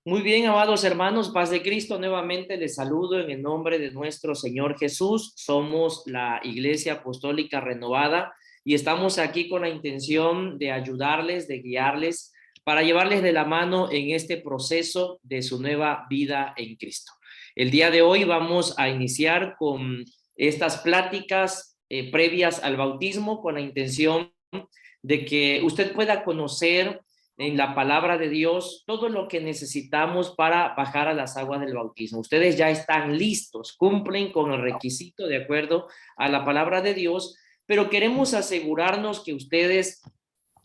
Muy bien, amados hermanos, paz de Cristo, nuevamente les saludo en el nombre de nuestro Señor Jesús. Somos la Iglesia Apostólica Renovada y estamos aquí con la intención de ayudarles, de guiarles, para llevarles de la mano en este proceso de su nueva vida en Cristo. El día de hoy vamos a iniciar con estas pláticas previas al bautismo, con la intención de que usted pueda conocer en la palabra de Dios todo lo que necesitamos para bajar a las aguas del bautismo. Ustedes ya están listos, cumplen con el requisito de acuerdo a la palabra de Dios, pero queremos asegurarnos que ustedes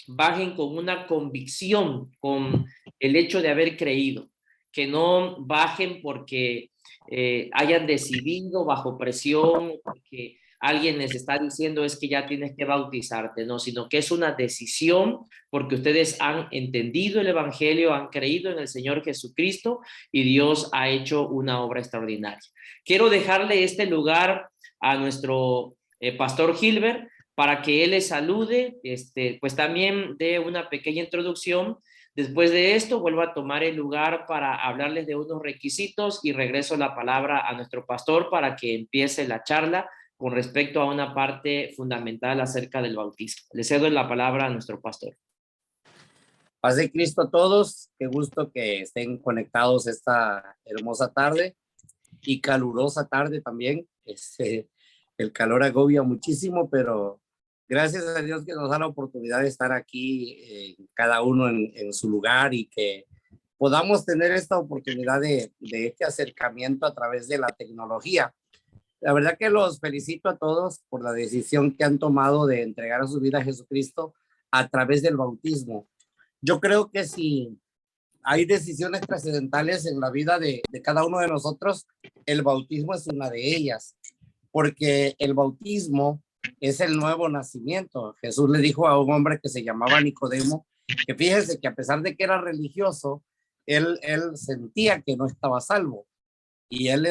bajen con una convicción, con el hecho de haber creído, que no bajen porque hayan decidido bajo presión, porque alguien les está diciendo es que ya tienes que bautizarte, no, sino que es una decisión porque ustedes han entendido el evangelio, han creído en el Señor Jesucristo y Dios ha hecho una obra extraordinaria. Quiero dejarle este lugar a nuestro pastor Gilbert para que él les salude, pues también dé una pequeña introducción. Después de esto, vuelvo a tomar el lugar para hablarles de unos requisitos y regreso la palabra a nuestro pastor para que empiece la charla con respecto a una parte fundamental acerca del bautismo. Le cedo la palabra a nuestro pastor. Paz de Cristo a todos, qué gusto que estén conectados esta hermosa tarde y calurosa tarde también. El calor agobia muchísimo, pero gracias a Dios que nos da la oportunidad de estar aquí, cada uno en su lugar, y que podamos tener esta oportunidad de este acercamiento a través de la tecnología. La verdad que los felicito a todos por la decisión que han tomado de entregar su vida a Jesucristo a través del bautismo. Yo creo que si hay decisiones trascendentales en la vida de cada uno de nosotros, el bautismo es una de ellas, porque el bautismo es el nuevo nacimiento. Jesús le dijo a un hombre que se llamaba Nicodemo, que fíjese que a pesar de que era religioso, él sentía que no estaba salvo, y él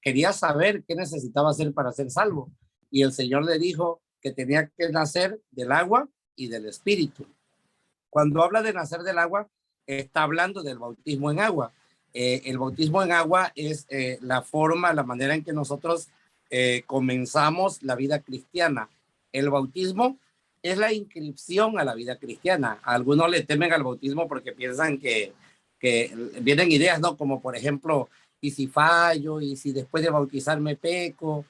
quería saber qué necesitaba hacer para ser salvo. Y el Señor le dijo que tenía que nacer del agua y del Espíritu. Cuando habla de nacer del agua, está hablando del bautismo en agua. El bautismo en agua es la forma, la manera en que nosotros comenzamos la vida cristiana. El bautismo es la inscripción a la vida cristiana. A algunos le temen al bautismo porque piensan que vienen ideas, ¿no? Como por ejemplo, ¿y si fallo? ¿Y si después de bautizarme peco?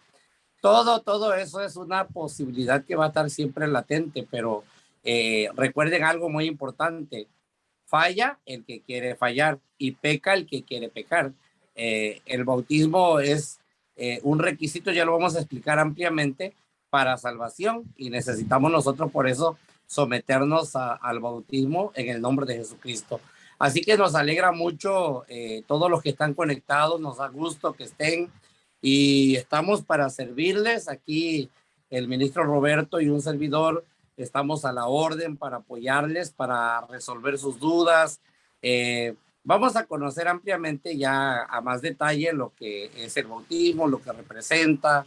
Todo eso es una posibilidad que va a estar siempre latente, pero recuerden algo muy importante: falla el que quiere fallar y peca el que quiere pecar. El bautismo es un requisito, ya lo vamos a explicar ampliamente, para salvación, y necesitamos nosotros por eso someternos al bautismo en el nombre de Jesucristo. Así que nos alegra mucho todos los que están conectados, nos da gusto que estén y estamos para servirles. Aquí el ministro Roberto y un servidor estamos a la orden para apoyarles, para resolver sus dudas. Vamos a conocer ampliamente ya a más detalle lo que es el bautismo, lo que representa.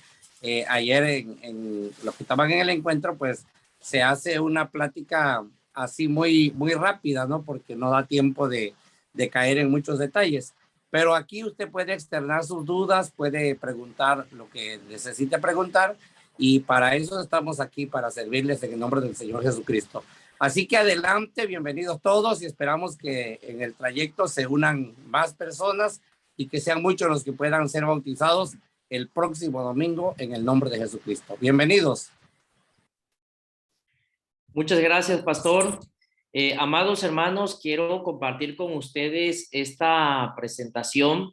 Ayer en los que estaban en el encuentro, pues se hace una plática así muy rápida, ¿no? Porque no da tiempo de caer en muchos detalles. Pero aquí usted puede externar sus dudas, puede preguntar lo que necesite preguntar, y para eso estamos aquí, para servirles en el nombre del Señor Jesucristo. Así que adelante, bienvenidos todos, y esperamos que en el trayecto se unan más personas y que sean muchos los que puedan ser bautizados el próximo domingo en el nombre de Jesucristo. Bienvenidos. Muchas gracias, pastor. Amados hermanos, quiero compartir con ustedes esta presentación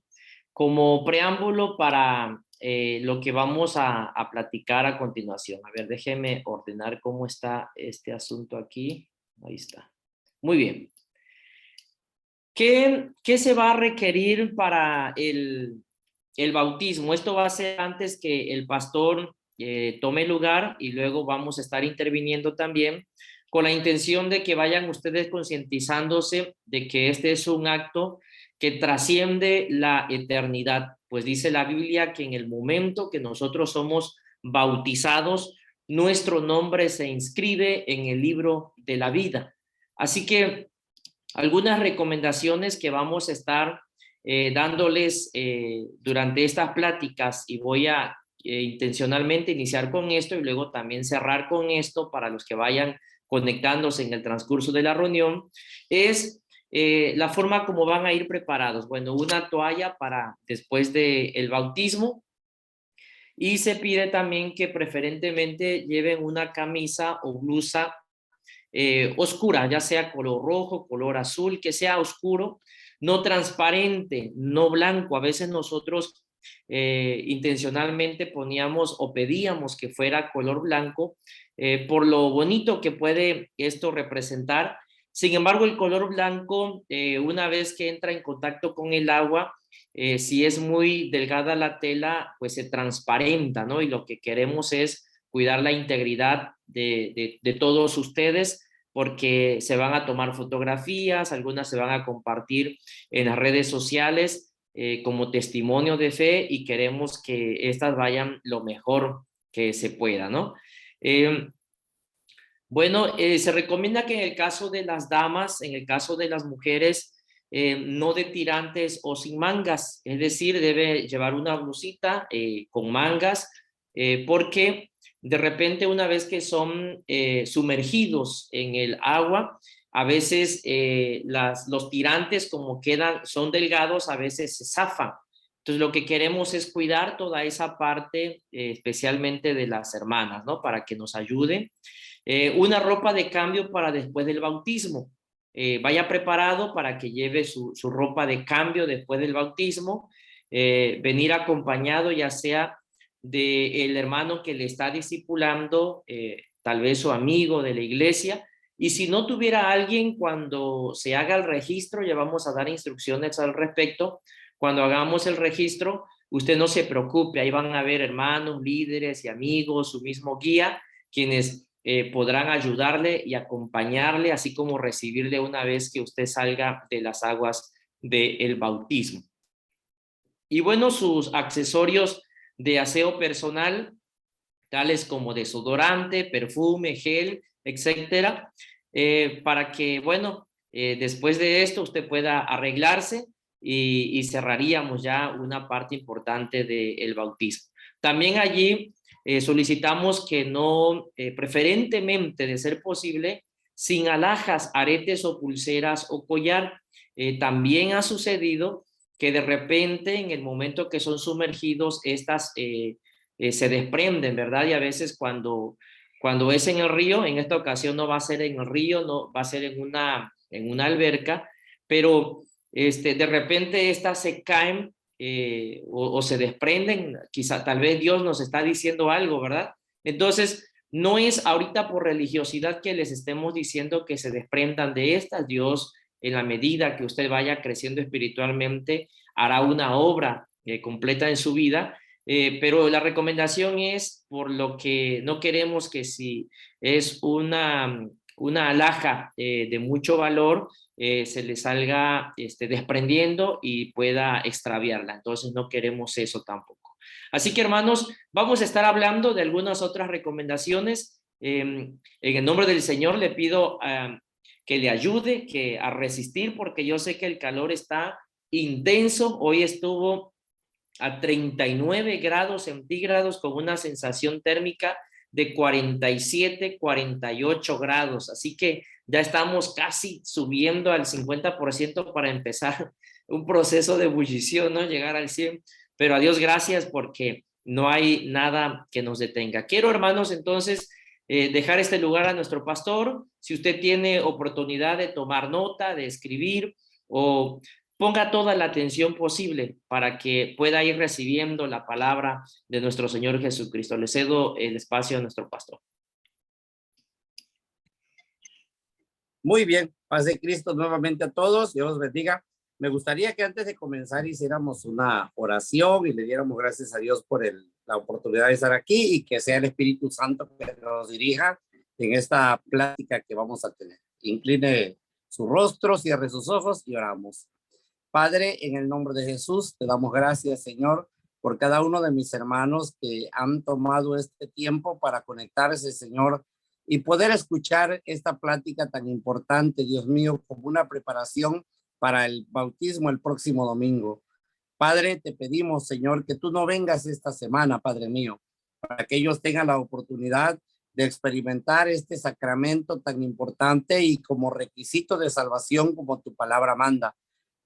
como preámbulo para lo que vamos a platicar a continuación. A ver, déjenme ordenar cómo está este asunto aquí. Ahí está. Muy bien. ¿Qué se va a requerir para el bautismo? Esto va a ser antes que el pastor tome lugar, y luego vamos a estar interviniendo también con la intención de que vayan ustedes concientizándose de que este es un acto que trasciende la eternidad, pues dice la Biblia que en el momento que nosotros somos bautizados, nuestro nombre se inscribe en el libro de la vida. Así que algunas recomendaciones que vamos a estar dándoles durante estas pláticas, y voy a intencionalmente iniciar con esto y luego también cerrar con esto para los que vayan conectándose en el transcurso de la reunión, es la forma como van a ir preparados. Bueno, una toalla para después del bautismo, y se pide también que preferentemente lleven una camisa o blusa oscura, ya sea color rojo, color azul, que sea oscuro, no transparente, no blanco. A veces nosotros intencionalmente poníamos o pedíamos que fuera color blanco por lo bonito que puede esto representar. Sin embargo, el color blanco, una vez que entra en contacto con el agua, si es muy delgada la tela, pues se transparenta, ¿no? Y lo que queremos es cuidar la integridad de todos ustedes, porque se van a tomar fotografías, algunas se van a compartir en las redes sociales como testimonio de fe, y queremos que estas vayan lo mejor que se pueda, ¿no? Bueno, se recomienda que en el caso de las damas, en el caso de las mujeres, no de tirantes o sin mangas, es decir, debe llevar una blusita con mangas, porque de repente una vez que son sumergidos en el agua, a veces los tirantes como quedan, son delgados, a veces se zafan. Entonces lo que queremos es cuidar toda esa parte, especialmente de las hermanas, ¿no? Para que nos ayuden. Una ropa de cambio para después del bautismo. Vaya preparado para que lleve su ropa de cambio después del bautismo. Venir acompañado ya sea del hermano que le está discipulando, tal vez su amigo de la iglesia. Y si no tuviera alguien, cuando se haga el registro, ya vamos a dar instrucciones al respecto. Cuando hagamos el registro, usted no se preocupe, ahí van a haber hermanos, líderes y amigos, su mismo guía, quienes podrán ayudarle y acompañarle, así como recibirle una vez que usted salga de las aguas del bautismo. Y bueno, sus accesorios de aseo personal, tales como desodorante, perfume, gel, etcétera, para que, bueno, después de esto usted pueda arreglarse, y cerraríamos ya una parte importante del bautismo. También allí solicitamos que no, preferentemente de ser posible, sin alhajas, aretes o pulseras o collar. También ha sucedido que de repente en el momento que son sumergidos, estas se desprenden, ¿verdad? Y a veces cuando es en el río, en esta ocasión no va a ser en el río, no va a ser en una alberca, pero de repente estas se caen o se desprenden, quizá tal vez Dios nos está diciendo algo, ¿verdad? Entonces, no es ahorita por religiosidad que les estemos diciendo que se desprendan de estas. Dios, en la medida que usted vaya creciendo espiritualmente, hará una obra completa en su vida, pero la recomendación es por lo que no queremos que si es una alhaja de mucho valor, se le salga desprendiendo y pueda extraviarla. Entonces no queremos eso tampoco. Así que hermanos, vamos a estar hablando de algunas otras recomendaciones. En el nombre del Señor le pido que le ayude a resistir, porque yo sé que el calor está intenso. Hoy estuvo a 39 grados centígrados con una sensación térmica de 47, 48 grados. Así que ya estamos casi subiendo al 50% para empezar un proceso de ebullición, ¿no? Llegar al 100. Pero a Dios gracias, porque no hay nada que nos detenga. Quiero, hermanos, entonces dejar este lugar a nuestro pastor. Si usted tiene oportunidad de tomar nota, de escribir, o ponga toda la atención posible para que pueda ir recibiendo la palabra de nuestro Señor Jesucristo. Le cedo el espacio a nuestro pastor. Muy bien, paz de Cristo nuevamente a todos, Dios los bendiga. Me gustaría que antes de comenzar hiciéramos una oración y le diéramos gracias a Dios por la oportunidad de estar aquí, y que sea el Espíritu Santo que nos dirija en esta plática que vamos a tener. Incline su rostro, cierre sus ojos y oramos. Padre, en el nombre de Jesús, te damos gracias, Señor, por cada uno de mis hermanos que han tomado este tiempo para conectarse, Señor, y poder escuchar esta plática tan importante, Dios mío, como una preparación para el bautismo el próximo domingo. Padre, te pedimos, Señor, que tú no vengas esta semana, Padre mío, para que ellos tengan la oportunidad de experimentar este sacramento tan importante y como requisito de salvación como tu palabra manda.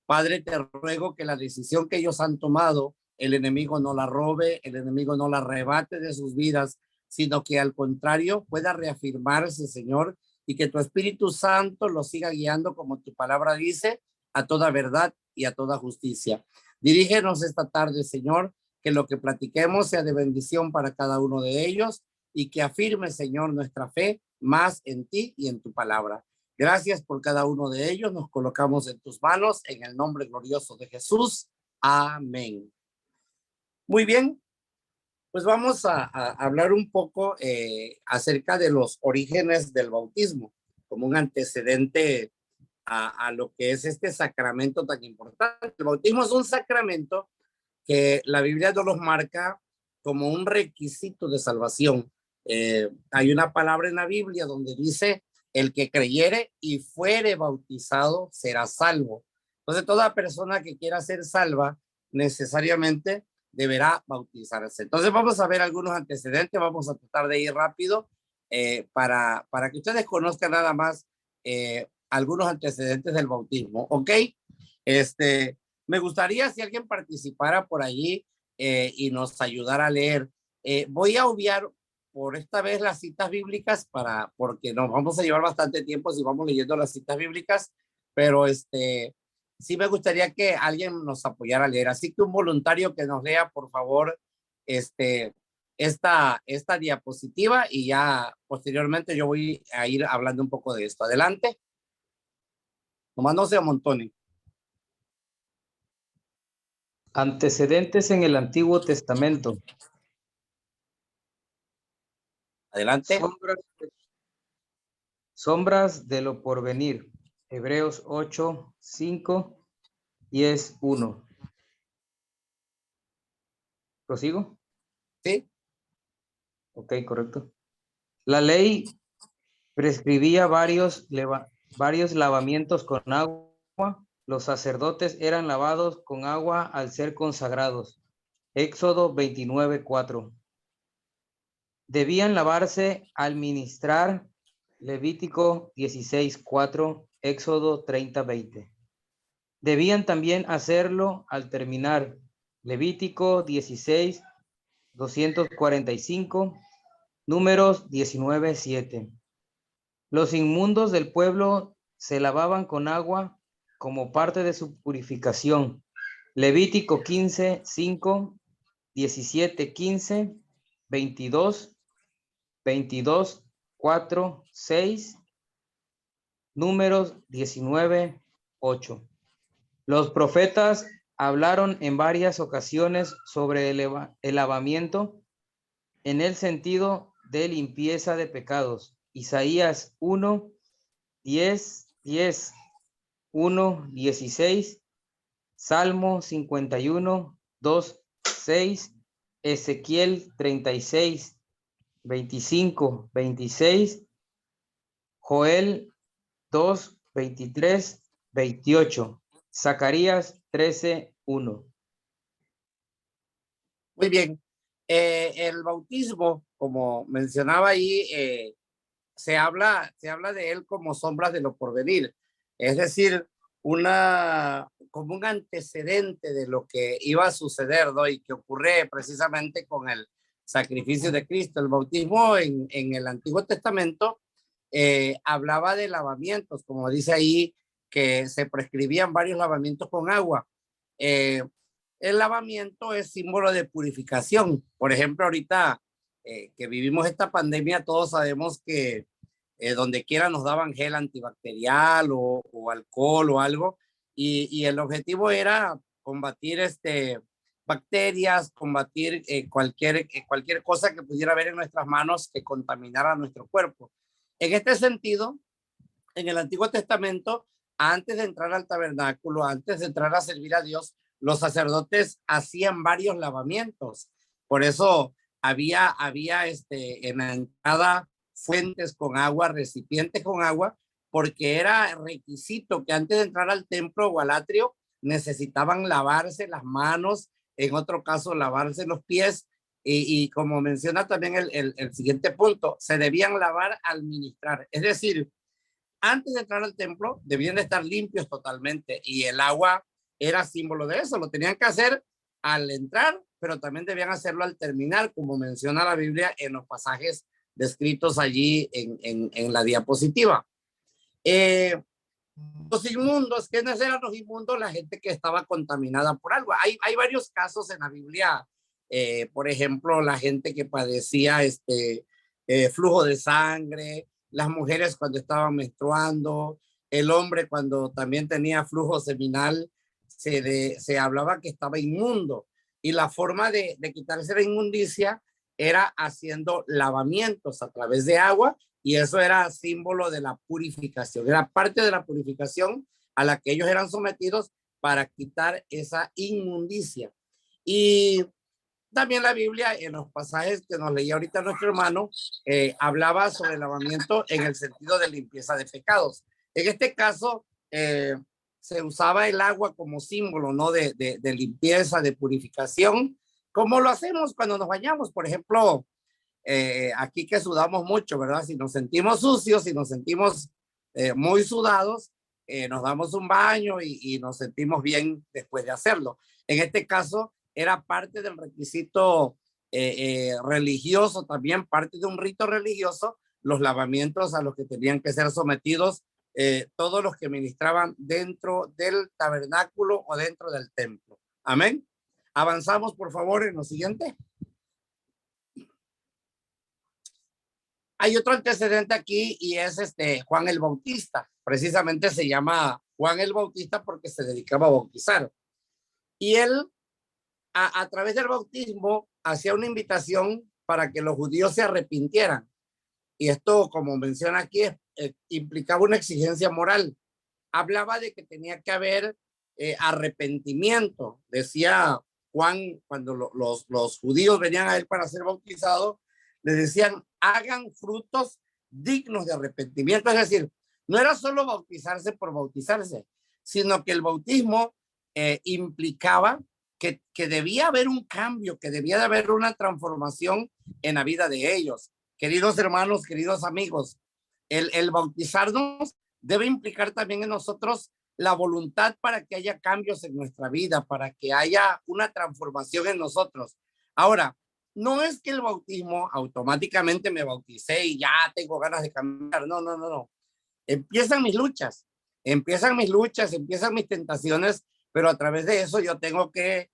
Padre, te ruego que la decisión que ellos han tomado, el enemigo no la robe, el enemigo no la arrebate de sus vidas, sino que al contrario pueda reafirmarse, Señor, y que tu Espíritu Santo los siga guiando, como tu palabra dice, a toda verdad y a toda justicia. Dirígenos esta tarde, Señor, que lo que platiquemos sea de bendición para cada uno de ellos y que afirme, Señor, nuestra fe más en ti y en tu palabra. Gracias por cada uno de ellos. Nos colocamos en tus manos en el nombre glorioso de Jesús. Amén. Muy bien, pues vamos a hablar un poco acerca de los orígenes del bautismo, como un antecedente a lo que es este sacramento tan importante. El bautismo es un sacramento que la Biblia nos los marca como un requisito de salvación. Hay una palabra en la Biblia donde dice, el que creyere y fuere bautizado será salvo. Entonces, toda persona que quiera ser salva necesariamente deberá bautizarse. Entonces, vamos a ver algunos antecedentes, vamos a tratar de ir rápido para que ustedes conozcan nada más algunos antecedentes del bautismo, ¿ok? Me gustaría si alguien participara por allí y nos ayudara a leer. Voy a obviar por esta vez las citas bíblicas porque nos vamos a llevar bastante tiempo si vamos leyendo las citas bíblicas, pero sí me gustaría que alguien nos apoyara a leer. Así que un voluntario que nos lea, por favor, esta diapositiva y ya posteriormente yo voy a ir hablando un poco de esto. Adelante. Nomás no se amontone. Antecedentes en el Antiguo Testamento. Adelante. Sombras de lo porvenir. Hebreos 8, 5, 10, 1. ¿Prosigo? Sí. Ok, correcto. La ley prescribía varios lavamientos con agua. Los sacerdotes eran lavados con agua al ser consagrados. Éxodo 29, 4. Debían lavarse al ministrar. Levítico 16, 4, Éxodo 30, 20. Debían también hacerlo al terminar. Levítico 16, 245, Números 19, 7. Los inmundos del pueblo se lavaban con agua como parte de su purificación. Levítico 15, 5, 17, 15, 22, 22, 4, 6, Números 19, 8. Los profetas hablaron en varias ocasiones sobre el lavamiento en el sentido de limpieza de pecados. Isaías 1, 10, 10, 1, 16, Salmo 51, 2, 6, Ezequiel 36, 25, 26, Joel 2, 23, 28, Zacarías 13, 1. Muy bien. El bautismo, como mencionaba ahí, se habla de él como sombras de lo porvenir, es decir, como un antecedente de lo que iba a suceder, ¿no? Y que ocurre precisamente con el sacrificio de Cristo. El bautismo en el Antiguo Testamento hablaba de lavamientos, como dice ahí, que se prescribían varios lavamientos con agua. El lavamiento es símbolo de purificación. Por ejemplo, ahorita que vivimos esta pandemia, todos sabemos que donde quiera nos daban gel antibacterial o alcohol o algo, y el objetivo era combatir bacterias, combatir cualquier cosa que pudiera haber en nuestras manos que contaminara nuestro cuerpo. En este sentido, en el Antiguo Testamento, antes de entrar al tabernáculo, antes de entrar a servir a Dios, los sacerdotes hacían varios lavamientos. Por eso había en la entrada fuentes con agua, recipientes con agua, porque era requisito que antes de entrar al templo o al atrio necesitaban lavarse las manos, en otro caso lavarse los pies, y como menciona también el siguiente punto, se debían lavar al ministrar. Es decir, antes de entrar al templo debían estar limpios totalmente, y el agua era símbolo de eso. Lo tenían que hacer al entrar, pero también debían hacerlo al terminar, como menciona la Biblia en los pasajes descritos allí en la diapositiva. Los inmundos, ¿quiénes eran los inmundos? La gente que estaba contaminada por algo. Hay varios casos en la Biblia, por ejemplo, la gente que padecía flujo de sangre, las mujeres cuando estaban menstruando, el hombre cuando también tenía flujo seminal, se hablaba que estaba inmundo. Y la forma de quitarse la inmundicia era haciendo lavamientos a través de agua, y eso era símbolo de la purificación, era parte de la purificación a la que ellos eran sometidos para quitar esa inmundicia. Y también la Biblia, en los pasajes que nos leía ahorita nuestro hermano, hablaba sobre el lavamiento en el sentido de limpieza de pecados. En este caso, se usaba el agua como símbolo, ¿no? De limpieza, de purificación, como lo hacemos cuando nos bañamos. Por ejemplo, aquí que sudamos mucho, ¿verdad? Si nos sentimos sucios, si nos sentimos muy sudados, nos damos un baño y nos sentimos bien después de hacerlo. En este caso, era parte del requisito religioso, también parte de un rito religioso, los lavamientos a los que tenían que ser sometidos todos los que ministraban dentro del tabernáculo o dentro del templo. Amén. Avanzamos, por favor, en lo siguiente. Hay otro antecedente aquí, y es Juan el Bautista. Precisamente se llama Juan el Bautista porque se dedicaba a bautizar. Y él, a través del bautismo, hacía una invitación para que los judíos se arrepintieran. Y esto, como menciona aquí, implicaba una exigencia moral. Hablaba de que tenía que haber arrepentimiento. Decía Juan, cuando los judíos venían a él para ser bautizados, le decían, hagan frutos dignos de arrepentimiento. Es decir, no era solo bautizarse por bautizarse, sino que el bautismo implicaba que debía haber un cambio, que debía de haber una transformación en la vida de ellos. Queridos hermanos, queridos amigos, el bautizarnos debe implicar también en nosotros la voluntad para que haya cambios en nuestra vida, para que haya una transformación en nosotros. Ahora, no es que el bautismo automáticamente me bauticé y ya tengo ganas de cambiar. No, no, no, no. Empiezan mis luchas, empiezan mis tentaciones, pero a través de eso yo tengo que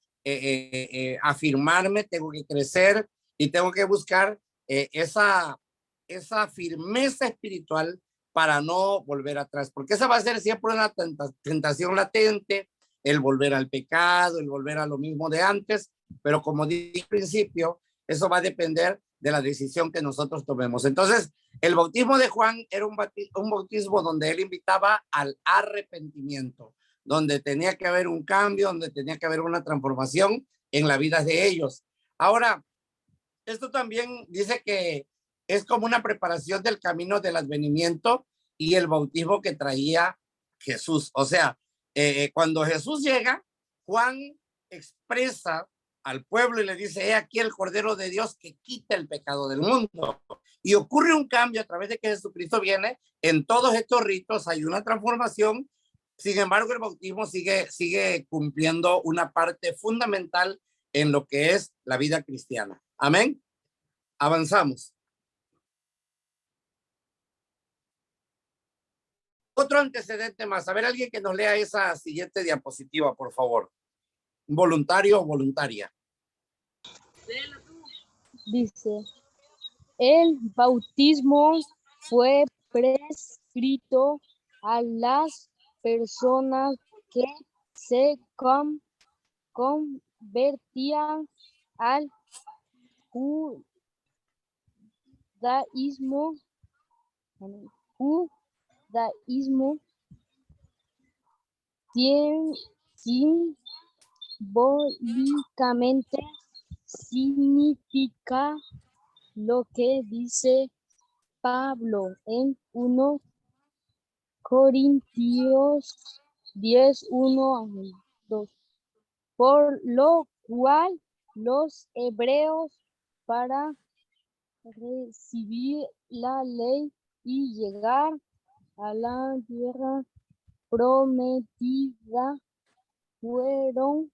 afirmarme, tengo que crecer y tengo que buscar esa firmeza espiritual para no volver atrás, porque esa va a ser siempre una tentación latente, el volver al pecado, el volver a lo mismo de antes, pero como dije al principio, eso va a depender de la decisión que nosotros tomemos. Entonces, el bautismo de Juan era un bautismo donde él invitaba al arrepentimiento, donde tenía que haber un cambio, donde tenía que haber una transformación en la vida de ellos. Ahora, esto también dice que es como una preparación del camino del advenimiento y el bautismo que traía Jesús. O sea, cuando Jesús llega, Juan expresa al pueblo y le dice, he aquí el Cordero de Dios que quita el pecado del mundo. Y ocurre un cambio a través de que Jesucristo viene. En todos estos ritos hay una transformación. Sin embargo, el bautismo sigue cumpliendo una parte fundamental en lo que es la vida cristiana. Amén. Avanzamos. Otro antecedente más. A ver, alguien que nos lea esa siguiente diapositiva, por favor. Voluntario o voluntaria. Dice, el bautismo fue prescrito a las personas que se convertían al judaísmo simbólicamente significa lo que dice Pablo en 1 Corintios 10, 1 al 2. Por lo cual los hebreos, para recibir la ley y llegar a la tierra prometida, fueron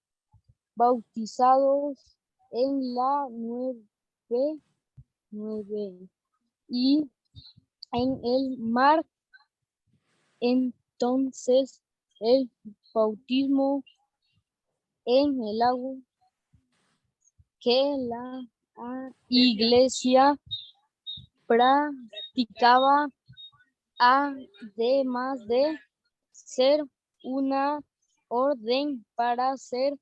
bautizados en la nueve y en el mar. Entonces el bautismo en el agua que la iglesia practicaba, además de ser una orden para ser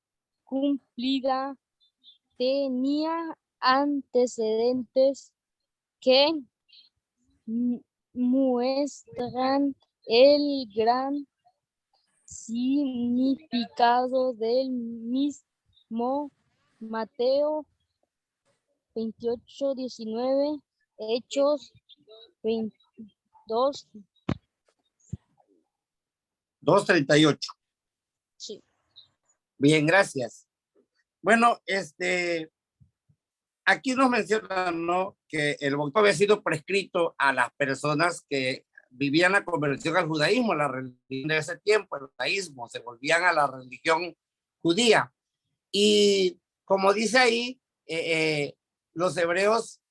cumplida, tenía antecedentes que muestran el gran significado del mismo. Mateo 28, 19, Hechos 22. 2:38. Sí. Bien, gracias. Bueno, aquí nos mencionan, ¿no?, que el bautismo había sido prescrito a las personas que vivían la conversión al judaísmo, la religión de ese tiempo, el judaísmo, se volvían a la religión judía. Y como dice ahí, los hebreos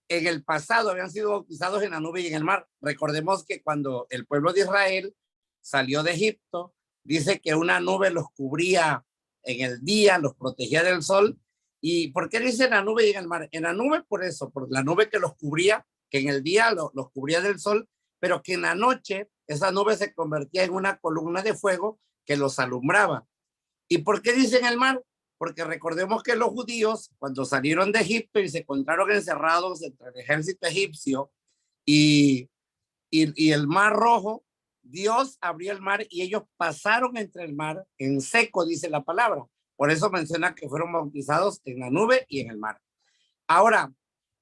en el pasado habían sido bautizados en la nube y en el mar. Recordemos que cuando el pueblo de Israel salió de Egipto, dice que una nube los cubría en el día, los protegía del sol. ¿Y por qué dice la nube y en el mar? En la nube por eso, por la nube que los cubría, que en el día los cubría del sol, pero que en la noche esa nube se convertía en una columna de fuego que los alumbraba. ¿Y por qué dice en el mar? Porque recordemos que los judíos, cuando salieron de Egipto y se encontraron encerrados entre el ejército egipcio y el mar rojo, Dios abrió el mar y ellos pasaron entre el mar en seco, dice la palabra. Por eso menciona que fueron bautizados en la nube y en el mar. Ahora,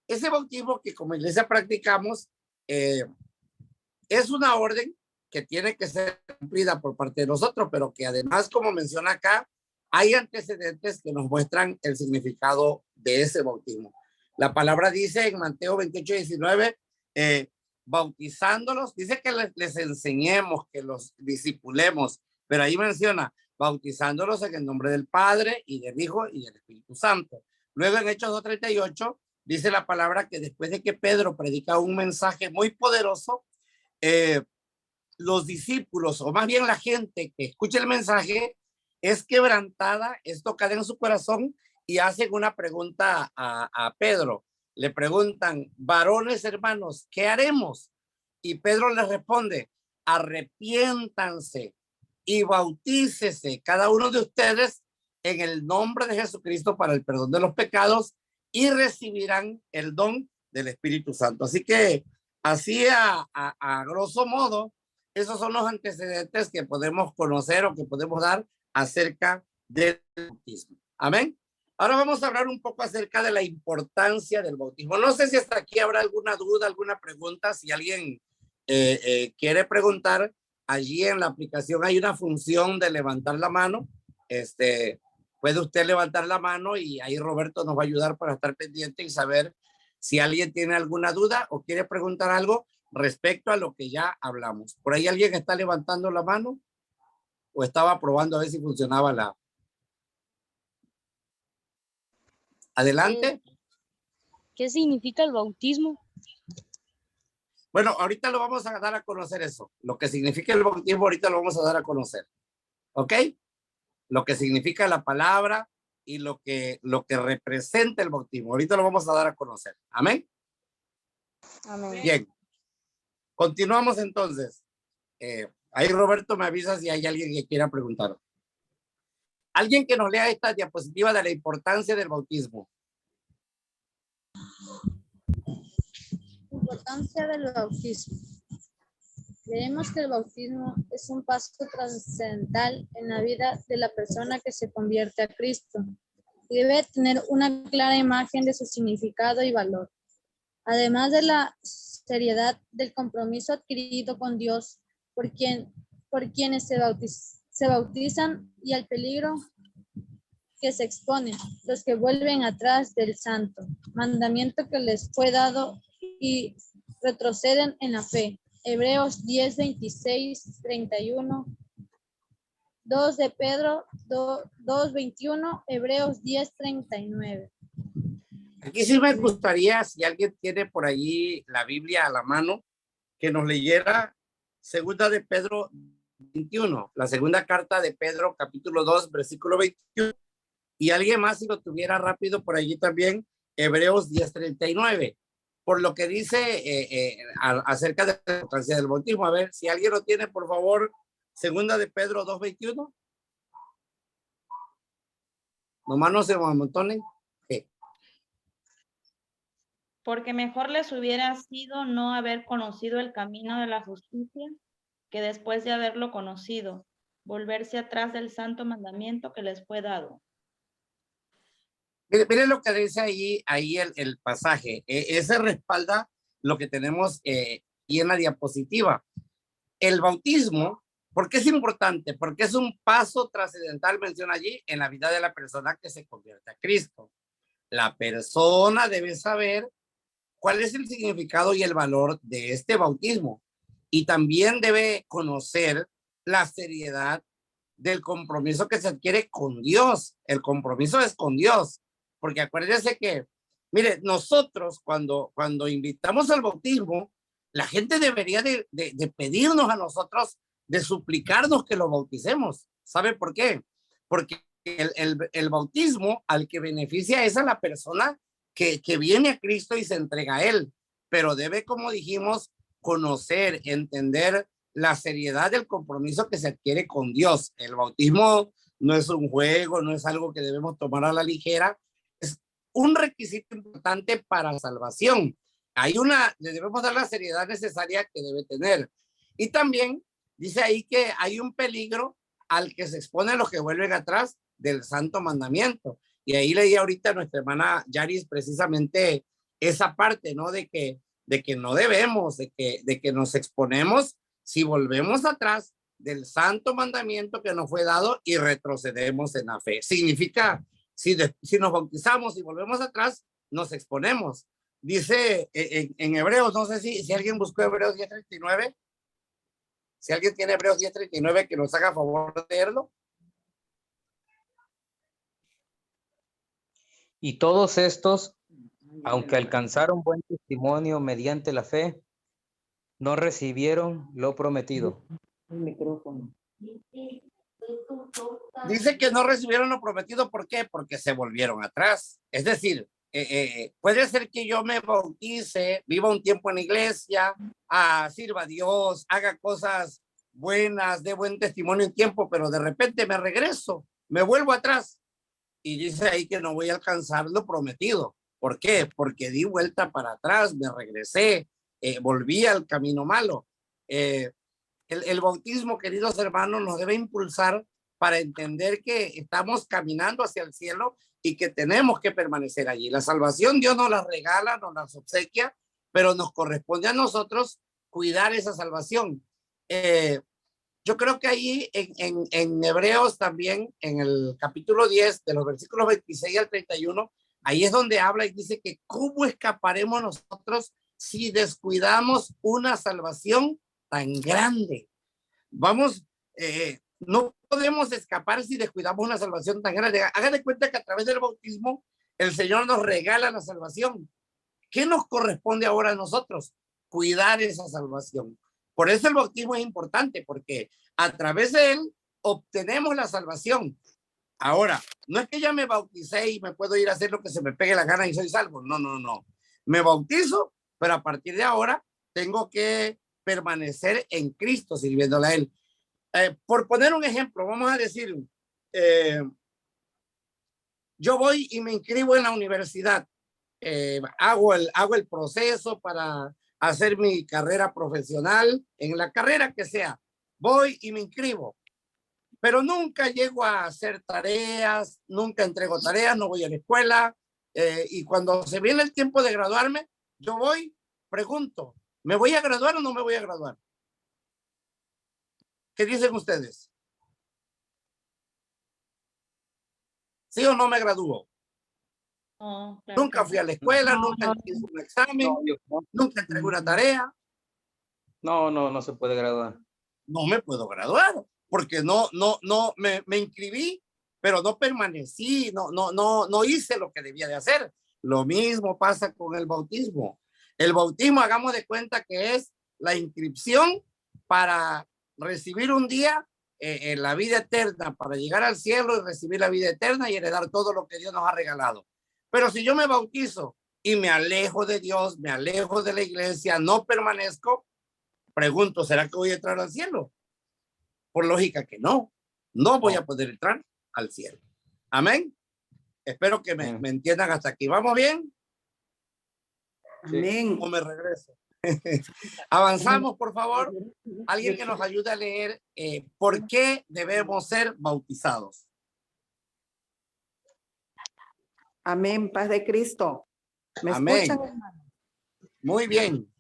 ese bautismo que como iglesia practicamos es una orden que tiene que ser cumplida por parte de nosotros, pero que además, como menciona acá, hay antecedentes que nos muestran el significado de ese bautismo. La palabra dice en Mateo 28, 19, bautizándolos, dice que les enseñemos, que los discipulemos, pero ahí menciona, bautizándolos en el nombre del Padre y del Hijo y del Espíritu Santo. Luego en Hechos 2:38 dice la palabra que después de que Pedro predica un mensaje muy poderoso, los discípulos, o más bien la gente que escucha el mensaje, es quebrantada, es tocada en su corazón y hacen una pregunta a Pedro. Le preguntan, varones hermanos, ¿qué haremos? Y Pedro les responde, arrepiéntanse y bautícese cada uno de ustedes en el nombre de Jesucristo para el perdón de los pecados y recibirán el don del Espíritu Santo. Así que así a grosso modo, esos son los antecedentes que podemos conocer o que podemos dar acerca del bautismo. Amén. Ahora vamos a hablar un poco acerca de la importancia del bautismo. No sé si hasta aquí habrá alguna duda, alguna pregunta. Si alguien quiere preguntar, allí en la aplicación hay una función de levantar la mano. Puede usted levantar la mano y ahí Roberto nos va a ayudar para estar pendiente y saber si alguien tiene alguna duda o quiere preguntar algo respecto a lo que ya hablamos. ¿Por ahí alguien está levantando la mano? ¿O estaba probando a ver si funcionaba la... Adelante. ¿Qué significa el bautismo? Bueno, ahorita lo vamos a dar a conocer eso. Lo que significa el bautismo ahorita lo vamos a dar a conocer. ¿Ok? Lo que significa la palabra y lo que representa el bautismo. Ahorita lo vamos a dar a conocer. ¿Amén? Amén. Bien. Continuamos entonces. Ahí Roberto me avisa si hay alguien que quiera preguntar. Alguien que nos lea esta diapositiva de la importancia del bautismo. Importancia del bautismo. Leemos que el bautismo es un paso trascendental en la vida de la persona que se convierte a Cristo y debe tener una clara imagen de su significado y valor. Además de la seriedad del compromiso adquirido con Dios por quienes se bautizan y al peligro que se exponen los que vuelven atrás del santo mandamiento que les fue dado y retroceden en la fe. Hebreos 10, 26, 31. 2 de Pedro 2, 21. Hebreos 10, 39. Aquí sí me gustaría, si alguien tiene por allí la Biblia a la mano, que nos leyera segunda de Pedro 21, la segunda carta de Pedro, capítulo 2, versículo 21. Y alguien más, si lo tuviera rápido por allí también, Hebreos 10, 39. Por lo que dice acerca de la importancia del bautismo. A ver, si alguien lo tiene, por favor, segunda de Pedro 2, 21. Nomás no se amontonen. Porque mejor les hubiera sido no haber conocido el camino de la justicia que después de haberlo conocido, volverse atrás del santo mandamiento que les fue dado. Miren lo que dice ahí el pasaje. Ese respalda lo que tenemos y en la diapositiva. El bautismo, ¿por qué es importante? Porque es un paso trascendental, menciona allí, en la vida de la persona que se convierte a Cristo. La persona debe saber cuál es el significado y el valor de este bautismo. Y también debe conocer la seriedad del compromiso que se adquiere con Dios. El compromiso es con Dios. Porque acuérdense que, mire, nosotros cuando invitamos al bautismo, la gente debería de pedirnos a nosotros, de suplicarnos que lo bauticemos. ¿Sabe por qué? Porque el bautismo al que beneficia es a la persona que viene a Cristo y se entrega a Él, pero debe, como dijimos, conocer, entender la seriedad del compromiso que se adquiere con Dios. El bautismo no es un juego, no es algo que debemos tomar a la ligera, es un requisito importante para salvación. Le debemos dar la seriedad necesaria que debe tener. Y también dice ahí que hay un peligro al que se exponen los que vuelven atrás del santo mandamiento. Y ahí leí ahorita a nuestra hermana Yaris precisamente esa parte, ¿no? De que no debemos, de que nos exponemos si volvemos atrás del santo mandamiento que nos fue dado y retrocedemos en la fe. Significa, si nos bautizamos y volvemos atrás, nos exponemos. Dice en Hebreos, no sé si alguien buscó Hebreos 10:39. Si alguien tiene Hebreos 10:39, que nos haga favor de leerlo. Y todos estos, aunque alcanzaron buen testimonio mediante la fe, no recibieron lo prometido. El micrófono. Dice que no recibieron lo prometido. ¿Por qué? Porque se volvieron atrás. Es decir, puede ser que yo me bautice, viva un tiempo en la iglesia, sirva a Dios, haga cosas buenas, dé buen testimonio en tiempo, pero de repente me regreso, me vuelvo atrás. Y dice ahí que no voy a alcanzar lo prometido. ¿Por qué? Porque di vuelta para atrás, me regresé, volví al camino malo. El bautismo, queridos hermanos, nos debe impulsar para entender que estamos caminando hacia el cielo y que tenemos que permanecer allí. La salvación Dios nos la regala, nos la obsequia, pero nos corresponde a nosotros cuidar esa salvación. Yo creo que ahí en Hebreos también, en el capítulo 10, de los versículos 26 al 31, ahí es donde habla y dice que cómo escaparemos nosotros si descuidamos una salvación tan grande. No podemos escapar si descuidamos una salvación tan grande. Hagan de cuenta que a través del bautismo el Señor nos regala la salvación. ¿Qué nos corresponde ahora a nosotros? Cuidar esa salvación. Por eso el bautismo es importante, porque a través de él obtenemos la salvación. Ahora, no es que ya me bauticé y me puedo ir a hacer lo que se me pegue la gana y soy salvo. No. Me bautizo, pero a partir de ahora tengo que permanecer en Cristo, sirviéndole a él. Por poner un ejemplo, vamos a decir, yo voy y me inscribo en la universidad. Hago el proceso para hacer mi carrera profesional, en la carrera que sea. Voy y me inscribo, pero nunca llego a hacer tareas, nunca entrego tareas, no voy a la escuela. Y cuando se viene el tiempo de graduarme, yo voy, pregunto, ¿Me voy a graduar o no me voy a graduar? ¿Qué dicen ustedes? ¿Sí o no me gradúo? No, claro Nunca que fui a la escuela, No, nunca no, hice un examen, No, nunca entregué una tarea. no se puede graduar. No me puedo graduar porque no me inscribí, pero no permanecí, no hice lo que debía de hacer. Lo mismo pasa con el bautismo. El bautismo, hagamos de cuenta que es la inscripción para recibir un día en la vida eterna, para llegar al cielo y recibir la vida eterna y heredar todo lo que Dios nos ha regalado. Pero si yo me bautizo y me alejo de Dios, me alejo de la iglesia, no permanezco, pregunto, ¿será que voy a entrar al cielo? Por lógica que no voy a poder entrar al cielo. Amén. Espero que me entiendan hasta aquí. ¿Vamos bien? Amén. ¿O me regreso? Avanzamos, por favor. Alguien que nos ayude a leer por qué debemos ser bautizados. Amén. Paz de Cristo. ¿Me Amén. escuchan, hermano? Muy bien.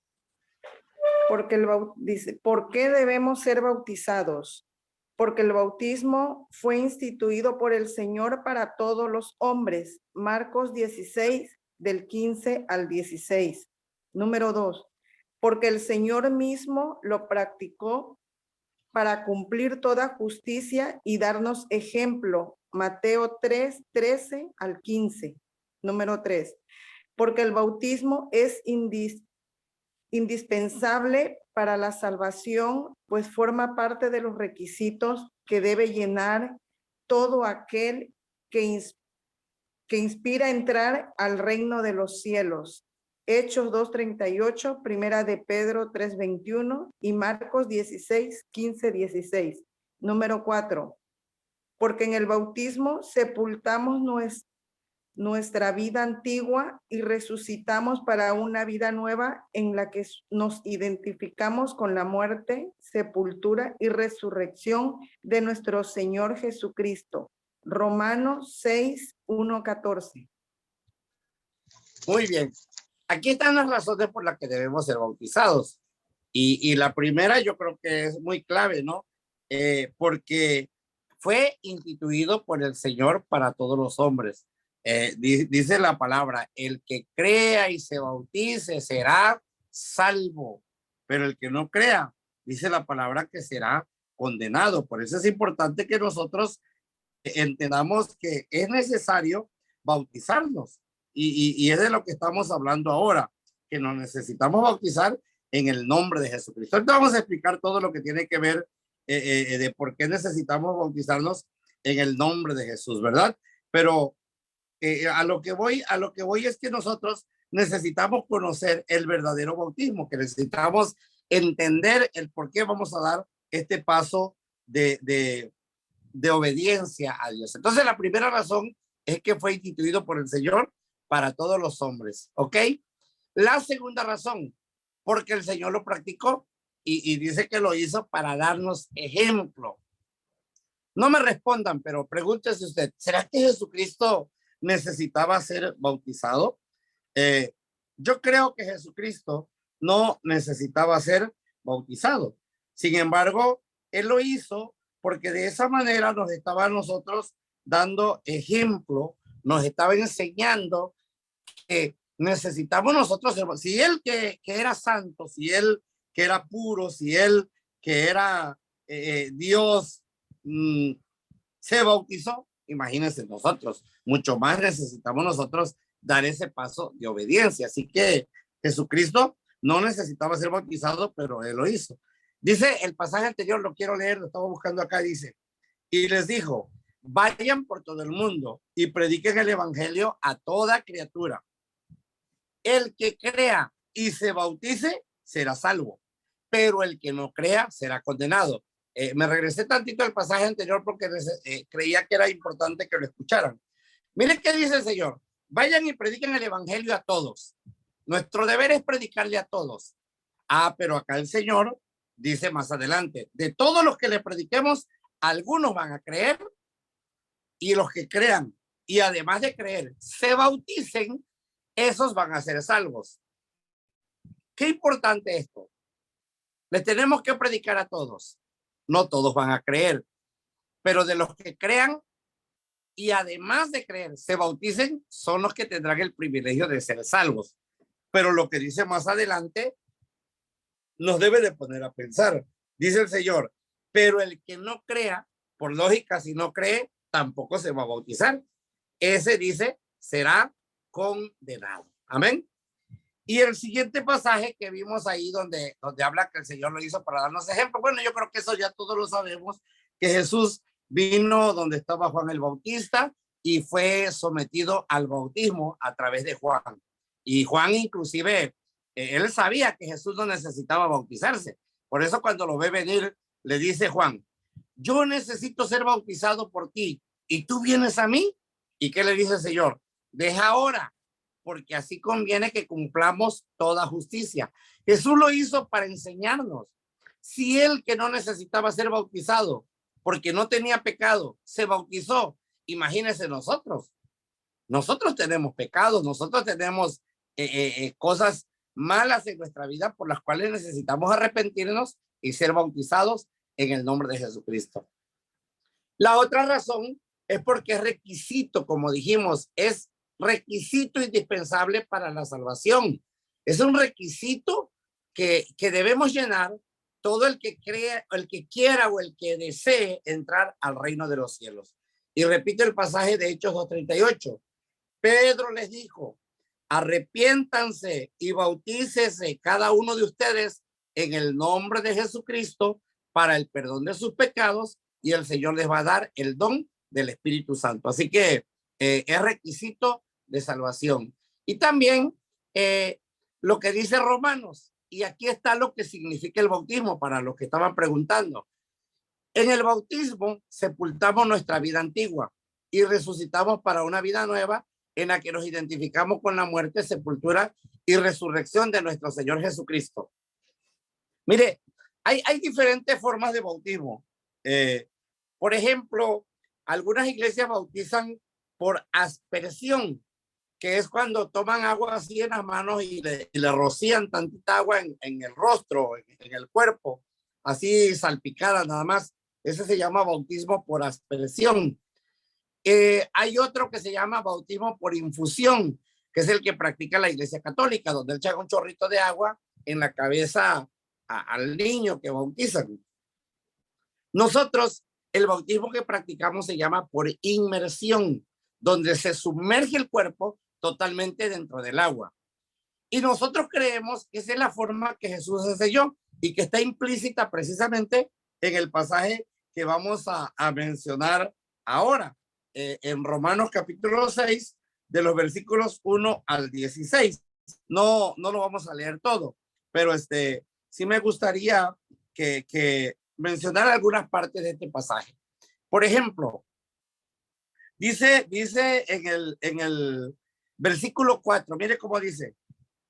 Porque dice, ¿por qué debemos ser bautizados? Porque el bautismo fue instituido por el Señor para todos los hombres. Marcos 16, del 15 al 16. Número 2. Porque el Señor mismo lo practicó para cumplir toda justicia y darnos ejemplo. Mateo 3, 13 al 15. Número 3. Porque el bautismo es indispensable para la salvación, pues forma parte de los requisitos que debe llenar todo aquel que inspira a entrar al reino de los cielos. Hechos 2:38, Primera de Pedro 3:21 y Marcos 16, 15, 16. Número 4. Porque en el bautismo sepultamos nuestra vida antigua y resucitamos para una vida nueva en la que nos identificamos con la muerte, sepultura y resurrección de nuestro Señor Jesucristo. Romanos 6, 1, 14. Muy bien. Aquí están las razones por las que debemos ser bautizados. Y la primera yo creo que es muy clave, ¿no? Porque fue instituido por el Señor para todos los hombres. Dice la palabra, el que crea y se bautice será salvo, pero el que no crea, dice la palabra que será condenado. Por eso es importante que nosotros entendamos que es necesario bautizarnos. Y es de lo que estamos hablando ahora, que nos necesitamos bautizar en el nombre de Jesucristo. Ahorita vamos a explicar todo lo que tiene que ver de por qué necesitamos bautizarnos en el nombre de Jesús, ¿verdad? Pero a lo que voy es que nosotros necesitamos conocer el verdadero bautismo, que necesitamos entender el por qué vamos a dar este paso de obediencia a Dios. Entonces, la primera razón es que fue instituido por el Señor para todos los hombres, ¿ok? La segunda razón, porque el Señor lo practicó y dice que lo hizo para darnos ejemplo. No me respondan, pero pregúntese usted, ¿será que Jesucristo necesitaba ser bautizado? Yo creo que Jesucristo no necesitaba ser bautizado. Sin embargo, Él lo hizo porque de esa manera nos estaba a nosotros dando ejemplo, nos estaba enseñando que necesitamos nosotros, si Él que era santo, si Él que era puro, si Él que era Dios, se bautizó, imagínense nosotros, mucho más necesitamos nosotros dar ese paso de obediencia. Así que Jesucristo no necesitaba ser bautizado, pero Él lo hizo. Dice el pasaje anterior, lo quiero leer, lo estaba buscando acá, dice, y les dijo, vayan por todo el mundo y prediquen el evangelio a toda criatura. El que crea y se bautice será salvo, pero el que no crea será condenado. Me regresé tantito al pasaje anterior porque creía que era importante que lo escucharan. Miren qué dice el Señor. Vayan y prediquen el evangelio a todos. Nuestro deber es predicarle a todos. Pero acá el Señor dice más adelante, de todos los que le prediquemos, algunos van a creer y los que crean y además de creer, se bauticen, esos van a ser salvos. Qué importante esto. Les tenemos que predicar a todos. No todos van a creer, pero de los que crean y además de creer, se bauticen, son los que tendrán el privilegio de ser salvos. Pero lo que dice más adelante nos debe de poner a pensar. Dice el Señor, pero el que no crea, por lógica, si no cree, tampoco se va a bautizar. Ese dice, será condenado. Amén. Y el siguiente pasaje que vimos ahí donde habla que el Señor lo hizo para darnos ejemplo. Bueno, yo creo que eso ya todos lo sabemos, que Jesús vino donde estaba Juan el Bautista y fue sometido al bautismo a través de Juan. Y Juan inclusive, él sabía que Jesús no necesitaba bautizarse. Por eso cuando lo ve venir, le dice Juan, yo necesito ser bautizado por ti y tú vienes a mí. ¿Y qué le dice el Señor? Deja ahora, porque así conviene que cumplamos toda justicia. Jesús lo hizo para enseñarnos. Si él, que no necesitaba ser bautizado porque no tenía pecado, se bautizó, imagínense nosotros. Nosotros tenemos pecados, nosotros tenemos cosas malas en nuestra vida por las cuales necesitamos arrepentirnos y ser bautizados en el nombre de Jesucristo. La otra razón es porque es requisito, como dijimos, es requisito indispensable para la salvación. Es un requisito que debemos llenar todo el que crea, el que quiera o el que desee entrar al reino de los cielos. Y repito el pasaje de Hechos 2:38. Pedro les dijo, arrepiéntanse y bautícese cada uno de ustedes en el nombre de Jesucristo para el perdón de sus pecados y el Señor les va a dar el don del Espíritu Santo. Así que es requisito de salvación. Y también lo que dice Romanos, y aquí está lo que significa el bautismo para los que estaban preguntando. En el bautismo sepultamos nuestra vida antigua y resucitamos para una vida nueva en la que nos identificamos con la muerte, sepultura y resurrección de nuestro Señor Jesucristo. Mire, hay diferentes formas de bautismo. Por ejemplo, algunas iglesias bautizan por aspersión, que es cuando toman agua así en las manos y le rocían tantita agua en el rostro, en el cuerpo, así salpicada nada más. Ese se llama bautismo por aspersión. Hay otro que se llama bautismo por infusión, que es el que practica la Iglesia Católica, donde echan un chorrito de agua en la cabeza al niño que bautizan. Nosotros, el bautismo que practicamos se llama por inmersión, donde se sumerge el cuerpo totalmente dentro del agua. Y nosotros creemos que esa es la forma que Jesús enseñó y que está implícita precisamente en el pasaje que vamos a mencionar ahora, en Romanos capítulo 6, de los versículos 1 al 16. No lo vamos a leer todo, pero sí me gustaría que mencionar algunas partes de este pasaje. Por ejemplo, dice en el versículo 4, mire cómo dice,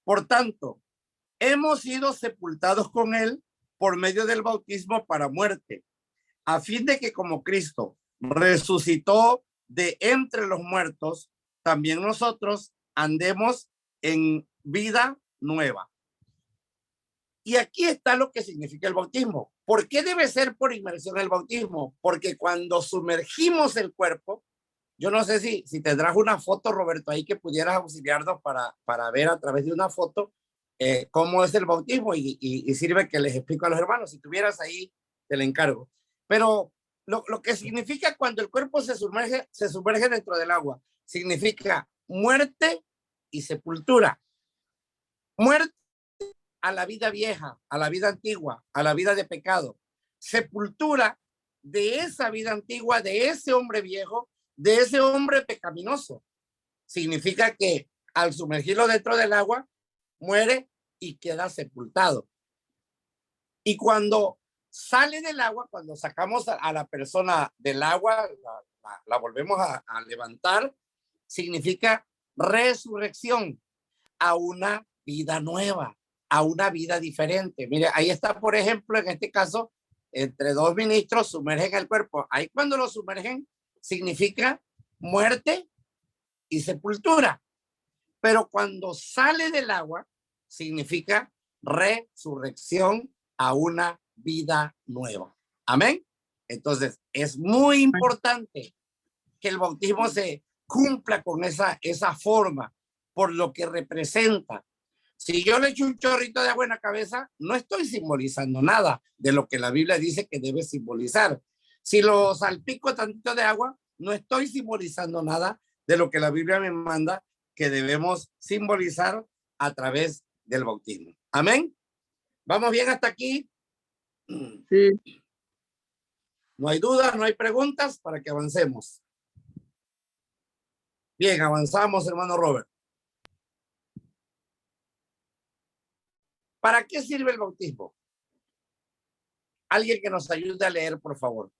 por tanto, hemos sido sepultados con él por medio del bautismo para muerte, a fin de que como Cristo resucitó de entre los muertos, también nosotros andemos en vida nueva. Y aquí está lo que significa el bautismo. ¿Por qué debe ser por inmersión el bautismo? Porque cuando sumergimos el cuerpo, yo no sé si tendrás una foto, Roberto, ahí que pudieras auxiliarnos para ver a través de una foto cómo es el bautismo y sirve que les explico a los hermanos. Si tuvieras ahí, te lo encargo. Pero lo que significa cuando el cuerpo se sumerge dentro del agua, significa muerte y sepultura. Muerte a la vida vieja, a la vida antigua, a la vida de pecado. Sepultura de esa vida antigua, de ese hombre viejo, de ese hombre pecaminoso. Significa que al sumergirlo dentro del agua, muere y queda sepultado. Y cuando sale del agua, cuando sacamos a la persona del agua, la volvemos a levantar, significa resurrección a una vida nueva, a una vida diferente. Mire, ahí está, por ejemplo, en este caso, entre dos ministros sumergen el cuerpo. Ahí cuando lo sumergen, significa muerte y sepultura. Pero cuando sale del agua, significa resurrección a una vida nueva. Amén. Entonces, es muy importante que el bautismo se cumpla con esa forma, por lo que representa. Si yo le echo un chorrito de agua en la cabeza, no estoy simbolizando nada de lo que la Biblia dice que debe simbolizar. Si lo salpico tantito de agua, no estoy simbolizando nada de lo que la Biblia me manda que debemos simbolizar a través del bautismo. Amén. ¿Vamos bien hasta aquí? Sí. No hay dudas, no hay preguntas para que avancemos. Bien, avanzamos, hermano Robert. ¿Para qué sirve el bautismo? Alguien que nos ayude a leer, por favor.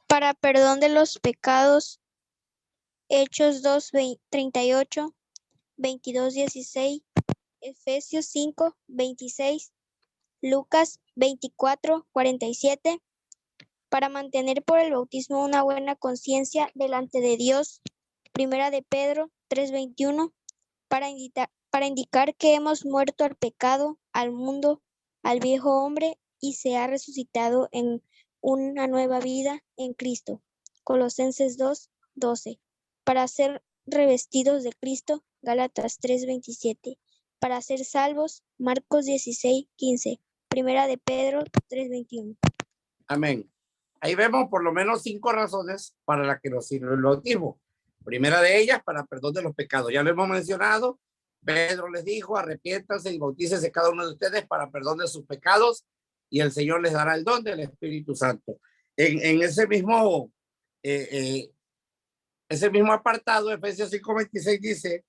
Para perdón de los pecados, Hechos 2:38, 22:16, Efesios 5:26, Lucas 24:47, para mantener por el bautismo una buena conciencia delante de Dios, Primera de Pedro 3:21, para indicar que hemos muerto al pecado, al mundo, al viejo hombre, y se ha resucitado en una nueva vida en Cristo, Colosenses 2:12, para ser revestidos de Cristo, Gálatas 3:27, para ser salvos, Marcos 16:15, Primera de Pedro 3:21. Amén. Ahí vemos por lo menos 5 razones para las que nos sirve el bautismo. Primera de ellas, para perdón de los pecados. Ya lo hemos mencionado. Pedro les dijo, arrepiéntanse y bautícese cada uno de ustedes para perdón de sus pecados y el Señor les dará el don del Espíritu Santo. En ese mismo apartado, Efesios 5:26 dice,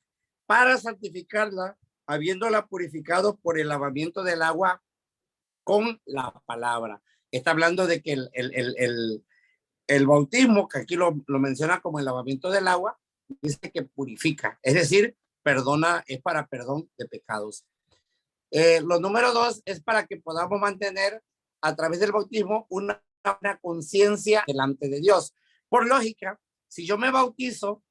para santificarla, habiéndola purificado por el lavamiento del agua con la palabra. Está hablando de que el bautismo, que aquí lo menciona como el lavamiento del agua, dice que purifica, es decir, perdona, es para perdón de pecados. Lo número 2 es para que podamos mantener a través del bautismo una conciencia delante de Dios. Por lógica, si yo me bautizo,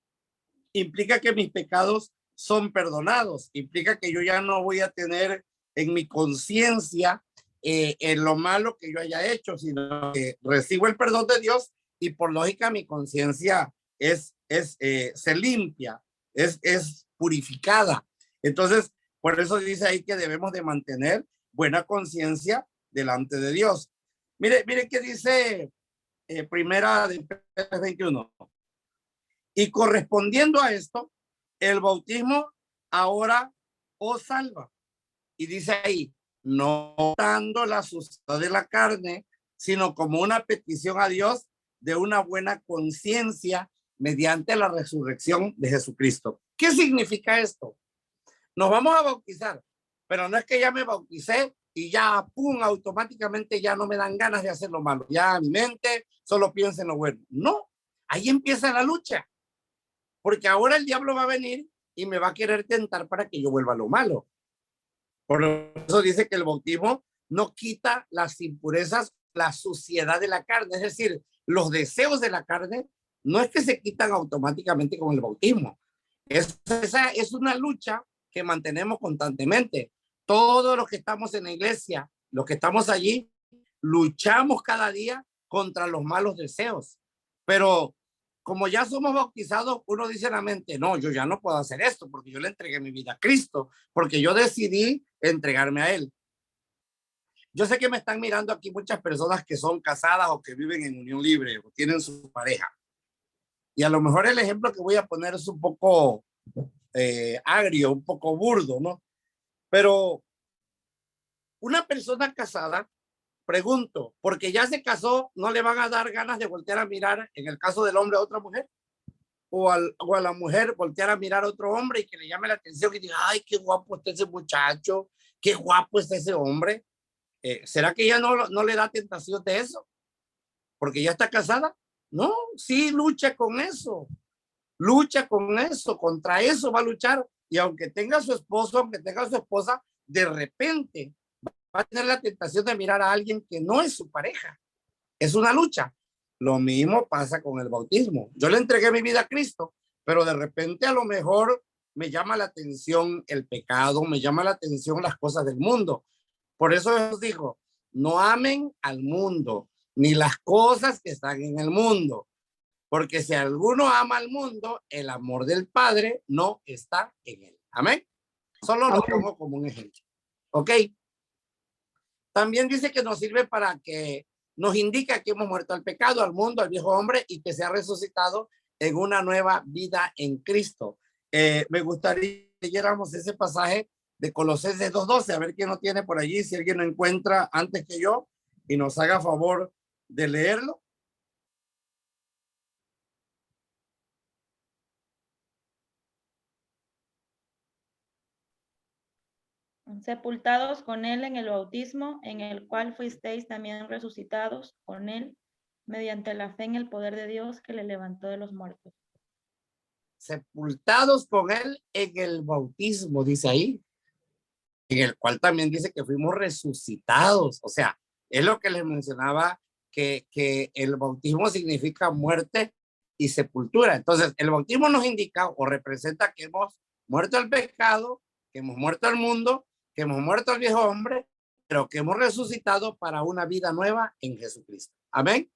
implica que mis pecados son perdonados, implica que yo ya no voy a tener en mi conciencia en lo malo que yo haya hecho, sino que recibo el perdón de Dios y por lógica mi conciencia se limpia, es purificada. Entonces, por eso dice ahí que debemos de mantener buena conciencia delante de Dios. Mire qué dice Primera de Pedro 21. Y correspondiendo a esto, el bautismo ahora os salva. Y dice ahí, no dando la suciedad de la carne, sino como una petición a Dios de una buena conciencia mediante la resurrección de Jesucristo. ¿Qué significa esto? Nos vamos a bautizar, pero no es que ya me bauticé y ya, pum, automáticamente ya no me dan ganas de hacer lo malo. Ya mi mente solo piensa en lo bueno. No, ahí empieza la lucha. Porque ahora el diablo va a venir y me va a querer tentar para que yo vuelva a lo malo. Por eso dice que el bautismo no quita las impurezas, la suciedad de la carne. Es decir, los deseos de la carne no es que se quitan automáticamente con el bautismo. Esa es una lucha que mantenemos constantemente. Todos los que estamos en la iglesia, los que estamos allí, luchamos cada día contra los malos deseos. Pero como ya somos bautizados, uno dice en la mente, no, yo ya no puedo hacer esto porque yo le entregué mi vida a Cristo, porque yo decidí entregarme a Él. Yo sé que me están mirando aquí muchas personas que son casadas o que viven en unión libre o tienen su pareja. Y a lo mejor el ejemplo que voy a poner es un poco agrio, un poco burdo, ¿no? Pero una persona casada, pregunto, porque ya se casó, ¿no le van a dar ganas de voltear a mirar, en el caso del hombre, a otra mujer? O a la mujer voltear a mirar a otro hombre y que le llame la atención y diga, ay, qué guapo está ese muchacho, qué guapo está ese hombre. ¿Será que ella no le da tentación de eso? Porque ya está casada. No, sí, lucha con eso. Lucha con eso, contra eso va a luchar. Y aunque tenga su esposo, aunque tenga su esposa, de repente va a tener la tentación de mirar a alguien que no es su pareja. Es una lucha. Lo mismo pasa con el bautismo. Yo le entregué mi vida a Cristo, pero de repente a lo mejor me llama la atención el pecado, me llama la atención las cosas del mundo. Por eso os digo, no amen al mundo, ni las cosas que están en el mundo. Porque si alguno ama al mundo, el amor del Padre no está en él. Amén. Solo lo pongo como un ejemplo. Ok. También dice que nos sirve para que nos indica que hemos muerto al pecado, al mundo, al viejo hombre y que se ha resucitado en una nueva vida en Cristo. Me gustaría que leyéramos ese pasaje de Colosenses 2:12, a ver quién lo tiene por allí, si alguien lo encuentra antes que yo y nos haga favor de leerlo. Sepultados con él en el bautismo, en el cual fuisteis también resucitados con él, mediante la fe en el poder de Dios que le levantó de los muertos. Sepultados con él en el bautismo, dice ahí, en el cual también dice que fuimos resucitados. O sea, es lo que les mencionaba, que el bautismo significa muerte y sepultura. Entonces, el bautismo nos indica o representa que hemos muerto al pecado, que hemos muerto al mundo, que hemos muerto al viejo hombre, pero que hemos resucitado para una vida nueva en Jesucristo. Amén.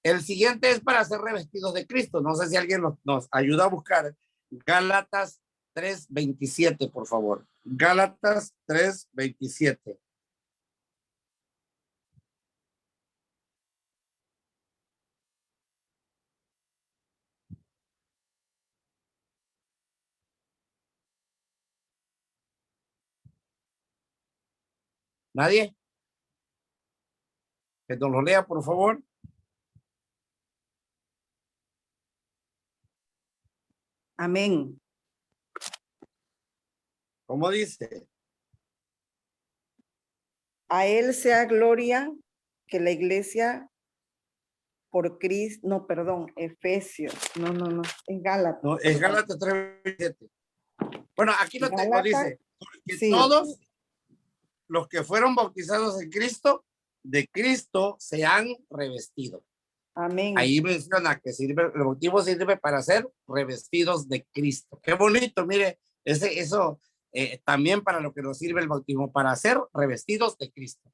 El siguiente es para ser revestidos de Cristo. No sé si alguien nos ayuda a buscar Gálatas 3:27, por favor. Gálatas 3:27. ¿Nadie? Que nos lo lea, por favor. Amén. ¿Cómo dice? A él sea gloria que la iglesia por Cristo, no, perdón, Efesios, no, es Gálatas. No, es Gálatas 3:27. Bueno, aquí lo tengo, Gálatas, dice, porque sí. todos los que fueron bautizados en Cristo, de Cristo se han revestido. Amén. Ahí menciona que sirve, el bautismo sirve para ser revestidos de Cristo. Qué bonito, mire, eso también para lo que nos sirve el bautismo, para ser revestidos de Cristo.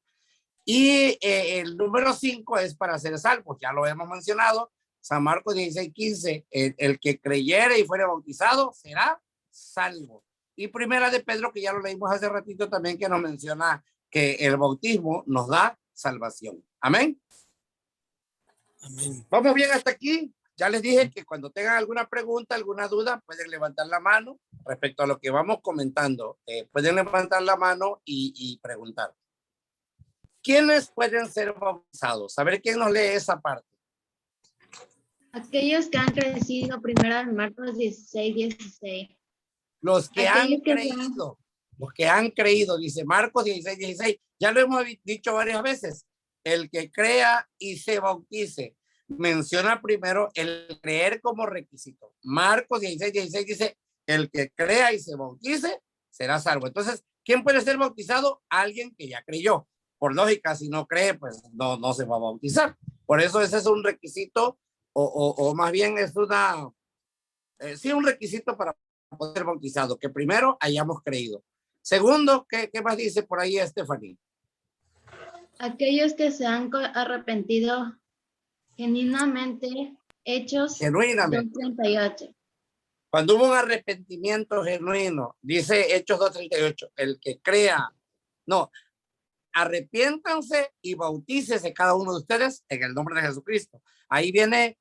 Y el número 5 es para ser salvos, ya lo hemos mencionado, San Marcos 16:15, el que creyere y fuere bautizado será salvo. Y primera de Pedro, que ya lo leímos hace ratito también, que nos menciona que el bautismo nos da salvación. Amén. Amén. Vamos bien hasta aquí. Ya les dije que cuando tengan alguna pregunta, alguna duda, pueden levantar la mano respecto a lo que vamos comentando. Pueden levantar la mano y preguntar. ¿Quiénes pueden ser bautizados? A ver quién nos lee esa parte. Aquellos que han crecido, primero en Marcos 16:16. Los que Aquellos han creído. Los que han creído, dice Marcos 16:16. Ya lo hemos dicho varias veces. El que crea y se bautice. Menciona primero el creer como requisito. Marcos 16:16 dice, el que crea y se bautice será salvo. Entonces, ¿quién puede ser bautizado? Alguien que ya creyó. Por lógica, si no cree, pues no se va a bautizar. Por eso ese es un requisito, o más bien es sí, un requisito para poder ser bautizado, que primero hayamos creído. Segundo, ¿qué más dice por ahí Stephanie? Aquellos que se han arrepentido genuinamente, Hechos 2:38. Cuando hubo un arrepentimiento genuino, dice Hechos 2:38, el que crea, arrepiéntanse y bautícese cada uno de ustedes en el nombre de Jesucristo. Ahí viene,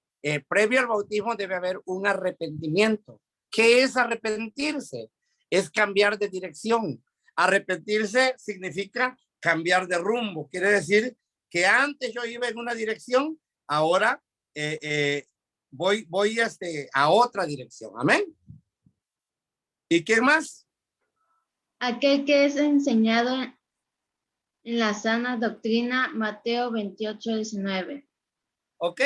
previo al bautismo debe haber un arrepentimiento. ¿Qué es arrepentirse? Es cambiar de dirección. Arrepentirse significa cambiar de rumbo. Quiere decir que antes yo iba en una dirección, ahora voy a otra dirección. Amén. ¿Y qué más? Aquel que es enseñado en la sana doctrina, Mateo 28:19. Ok,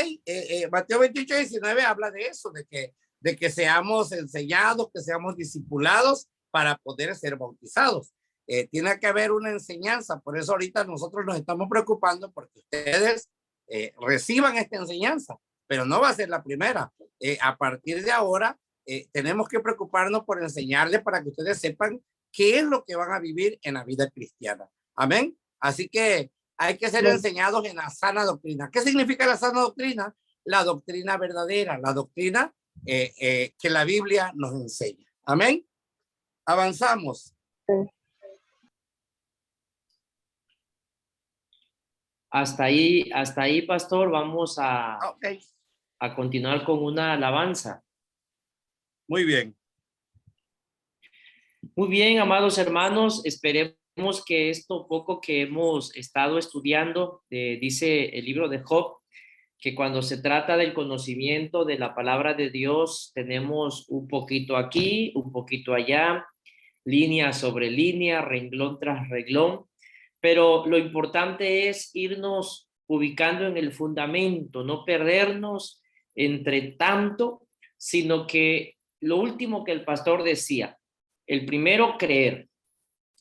Mateo 28:19 habla de eso, de que seamos enseñados, que seamos discipulados para poder ser bautizados. Tiene que haber una enseñanza, por eso ahorita nosotros nos estamos preocupando porque ustedes reciban esta enseñanza, pero no va a ser la primera. A partir de ahora, tenemos que preocuparnos por enseñarles para que ustedes sepan qué es lo que van a vivir en la vida cristiana. Amén. Así que hay que ser enseñados en la sana doctrina. ¿Qué significa la sana doctrina? La doctrina verdadera, la doctrina que la Biblia nos enseña. Amén. Avanzamos. Hasta ahí, pastor. Vamos a continuar con una alabanza. Muy bien. Muy bien, amados hermanos, esperemos que esto poco que hemos estado estudiando, dice el libro de Job, que cuando se trata del conocimiento de la palabra de Dios, tenemos un poquito aquí, un poquito allá, línea sobre línea, renglón tras renglón, pero lo importante es irnos ubicando en el fundamento, no perdernos entre tanto, sino que lo último que el pastor decía, el primero creer,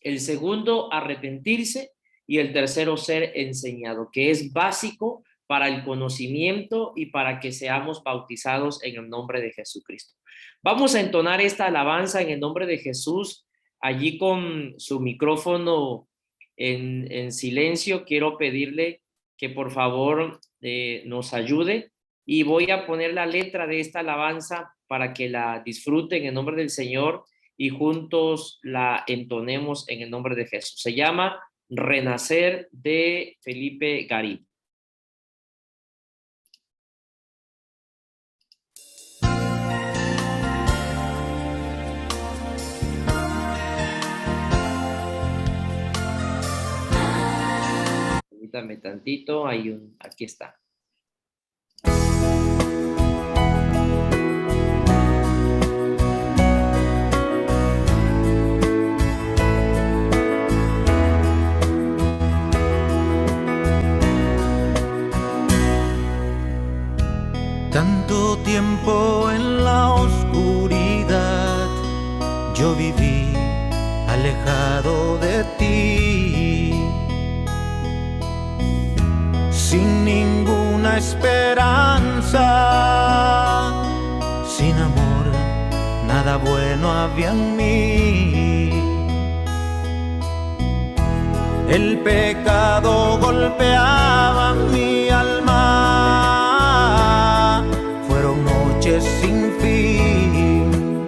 el segundo arrepentirse y el tercero ser enseñado, que es básico para el conocimiento y para que seamos bautizados en el nombre de Jesucristo. Vamos a entonar esta alabanza en el nombre de Jesús, allí con su micrófono en silencio. Quiero pedirle que por favor nos ayude y voy a poner la letra de esta alabanza para que la disfruten en el nombre del Señor y juntos la entonemos en el nombre de Jesús. Se llama Renacer, de Felipe Garín. Permítame tantito, aquí está. Tanto tiempo en la oscuridad yo viví alejado de ti, sin ninguna esperanza, sin amor, nada bueno había en mí. El pecado golpeaba mi alma, fueron noches sin fin,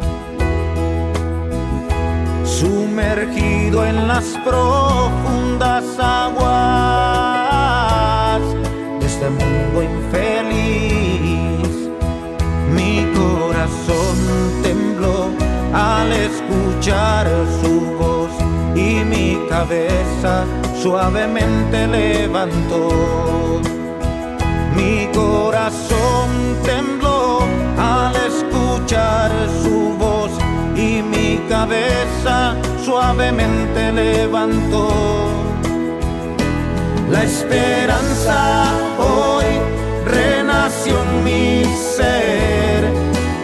sumergido en las profundas aguas de este mundo infeliz. Mi corazón tembló al escuchar su voz y mi cabeza suavemente levantó. Mi corazón tembló al escuchar su voz y mi cabeza suavemente levantó. La esperanza hoy renació en mi ser,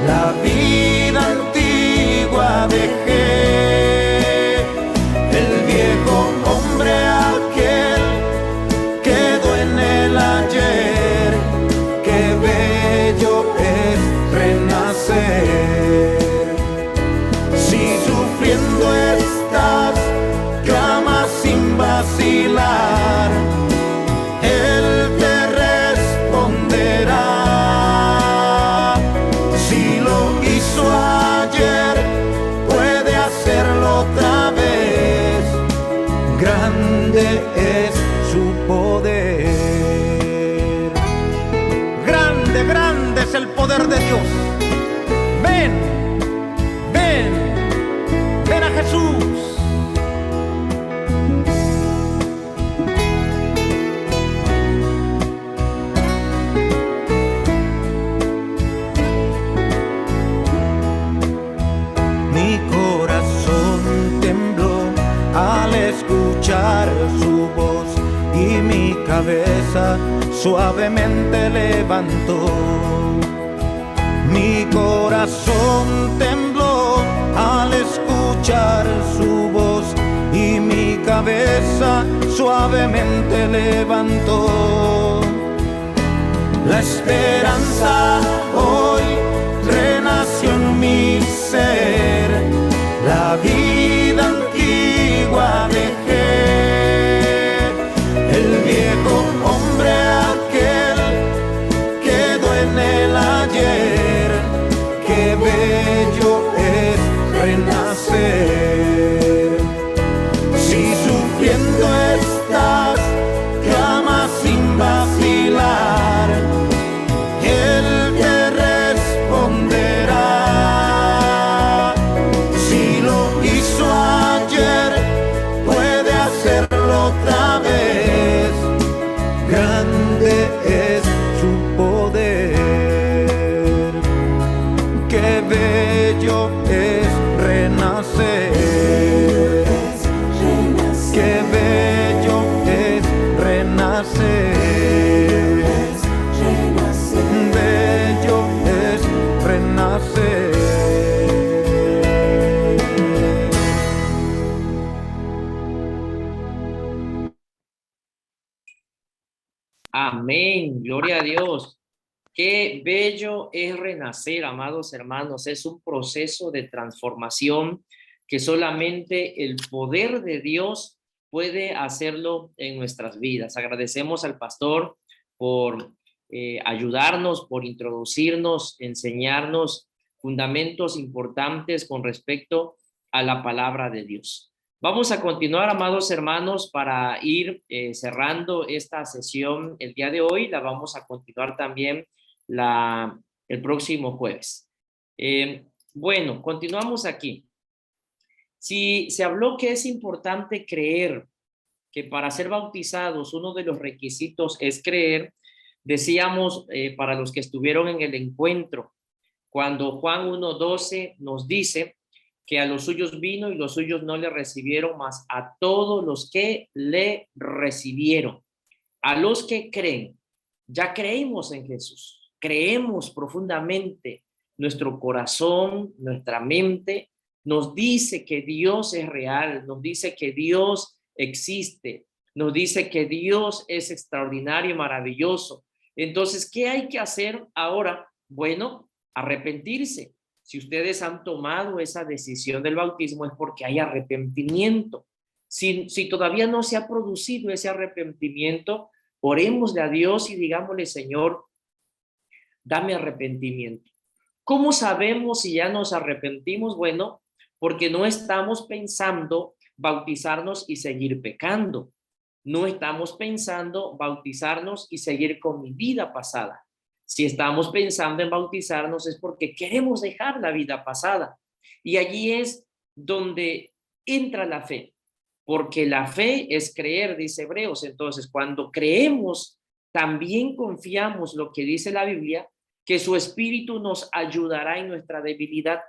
la vida antigua dejé, el viejo hombre aquel quedó en el ayer, qué bello es renacer. Si sufriendo estás, clama sin vacilar, Él te responderá. Si lo hizo ayer, puede hacerlo otra vez. Grande es su poder. Grande, grande es el poder de Dios. Ven, ven, ven a Jesús. Mi corazón tembló al escuchar su voz y mi cabeza suavemente levantó. Mi corazón tembló al escuchar su voz y mi cabeza suavemente levantó. La esperanza hoy renació en mi ser, la vida antigua dejé, el viejo hombre aquel quedó en el ayer, qué bello es renacer. Si sufriendo estás, clama sin vacilar, Él te responderá. Si lo hizo ayer, puede hacerlo otra vez. Grande es su poder. Qué bello es renacer. Qué bello es renacer. Bello es renacer. Amén, gloria a Dios. Qué bello es renacer, amados hermanos. Es un proceso de transformación que solamente el poder de Dios puede hacerlo en nuestras vidas. Agradecemos al pastor por ayudarnos, por introducirnos, enseñarnos fundamentos importantes con respecto a la palabra de Dios. Vamos a continuar, amados hermanos, para ir cerrando esta sesión el día de hoy. La vamos a continuar también el próximo jueves. Bueno, continuamos aquí. Si se habló que es importante creer, que para ser bautizados uno de los requisitos es creer, decíamos para los que estuvieron en el encuentro, cuando Juan 1:12 nos dice que a los suyos vino y los suyos no le recibieron, mas a todos los que le recibieron, a los que creen. Ya creímos en Jesús, creemos profundamente, nuestro corazón, nuestra mente nos dice que Dios es real, nos dice que Dios existe, nos dice que Dios es extraordinario y maravilloso. Entonces, ¿qué hay que hacer ahora? Bueno, arrepentirse. Si ustedes han tomado esa decisión del bautismo es porque hay arrepentimiento. Si todavía no se ha producido ese arrepentimiento, orémosle a Dios y digámosle: Señor, dame arrepentimiento. ¿Cómo sabemos si ya nos arrepentimos? Bueno, porque no estamos pensando bautizarnos y seguir pecando. No estamos pensando bautizarnos y seguir con mi vida pasada. Si estamos pensando en bautizarnos es porque queremos dejar la vida pasada. Y allí es donde entra la fe, porque la fe es creer, dice Hebreos. Entonces, cuando creemos, también confiamos lo que dice la Biblia, que su Espíritu nos ayudará en nuestra debilidad.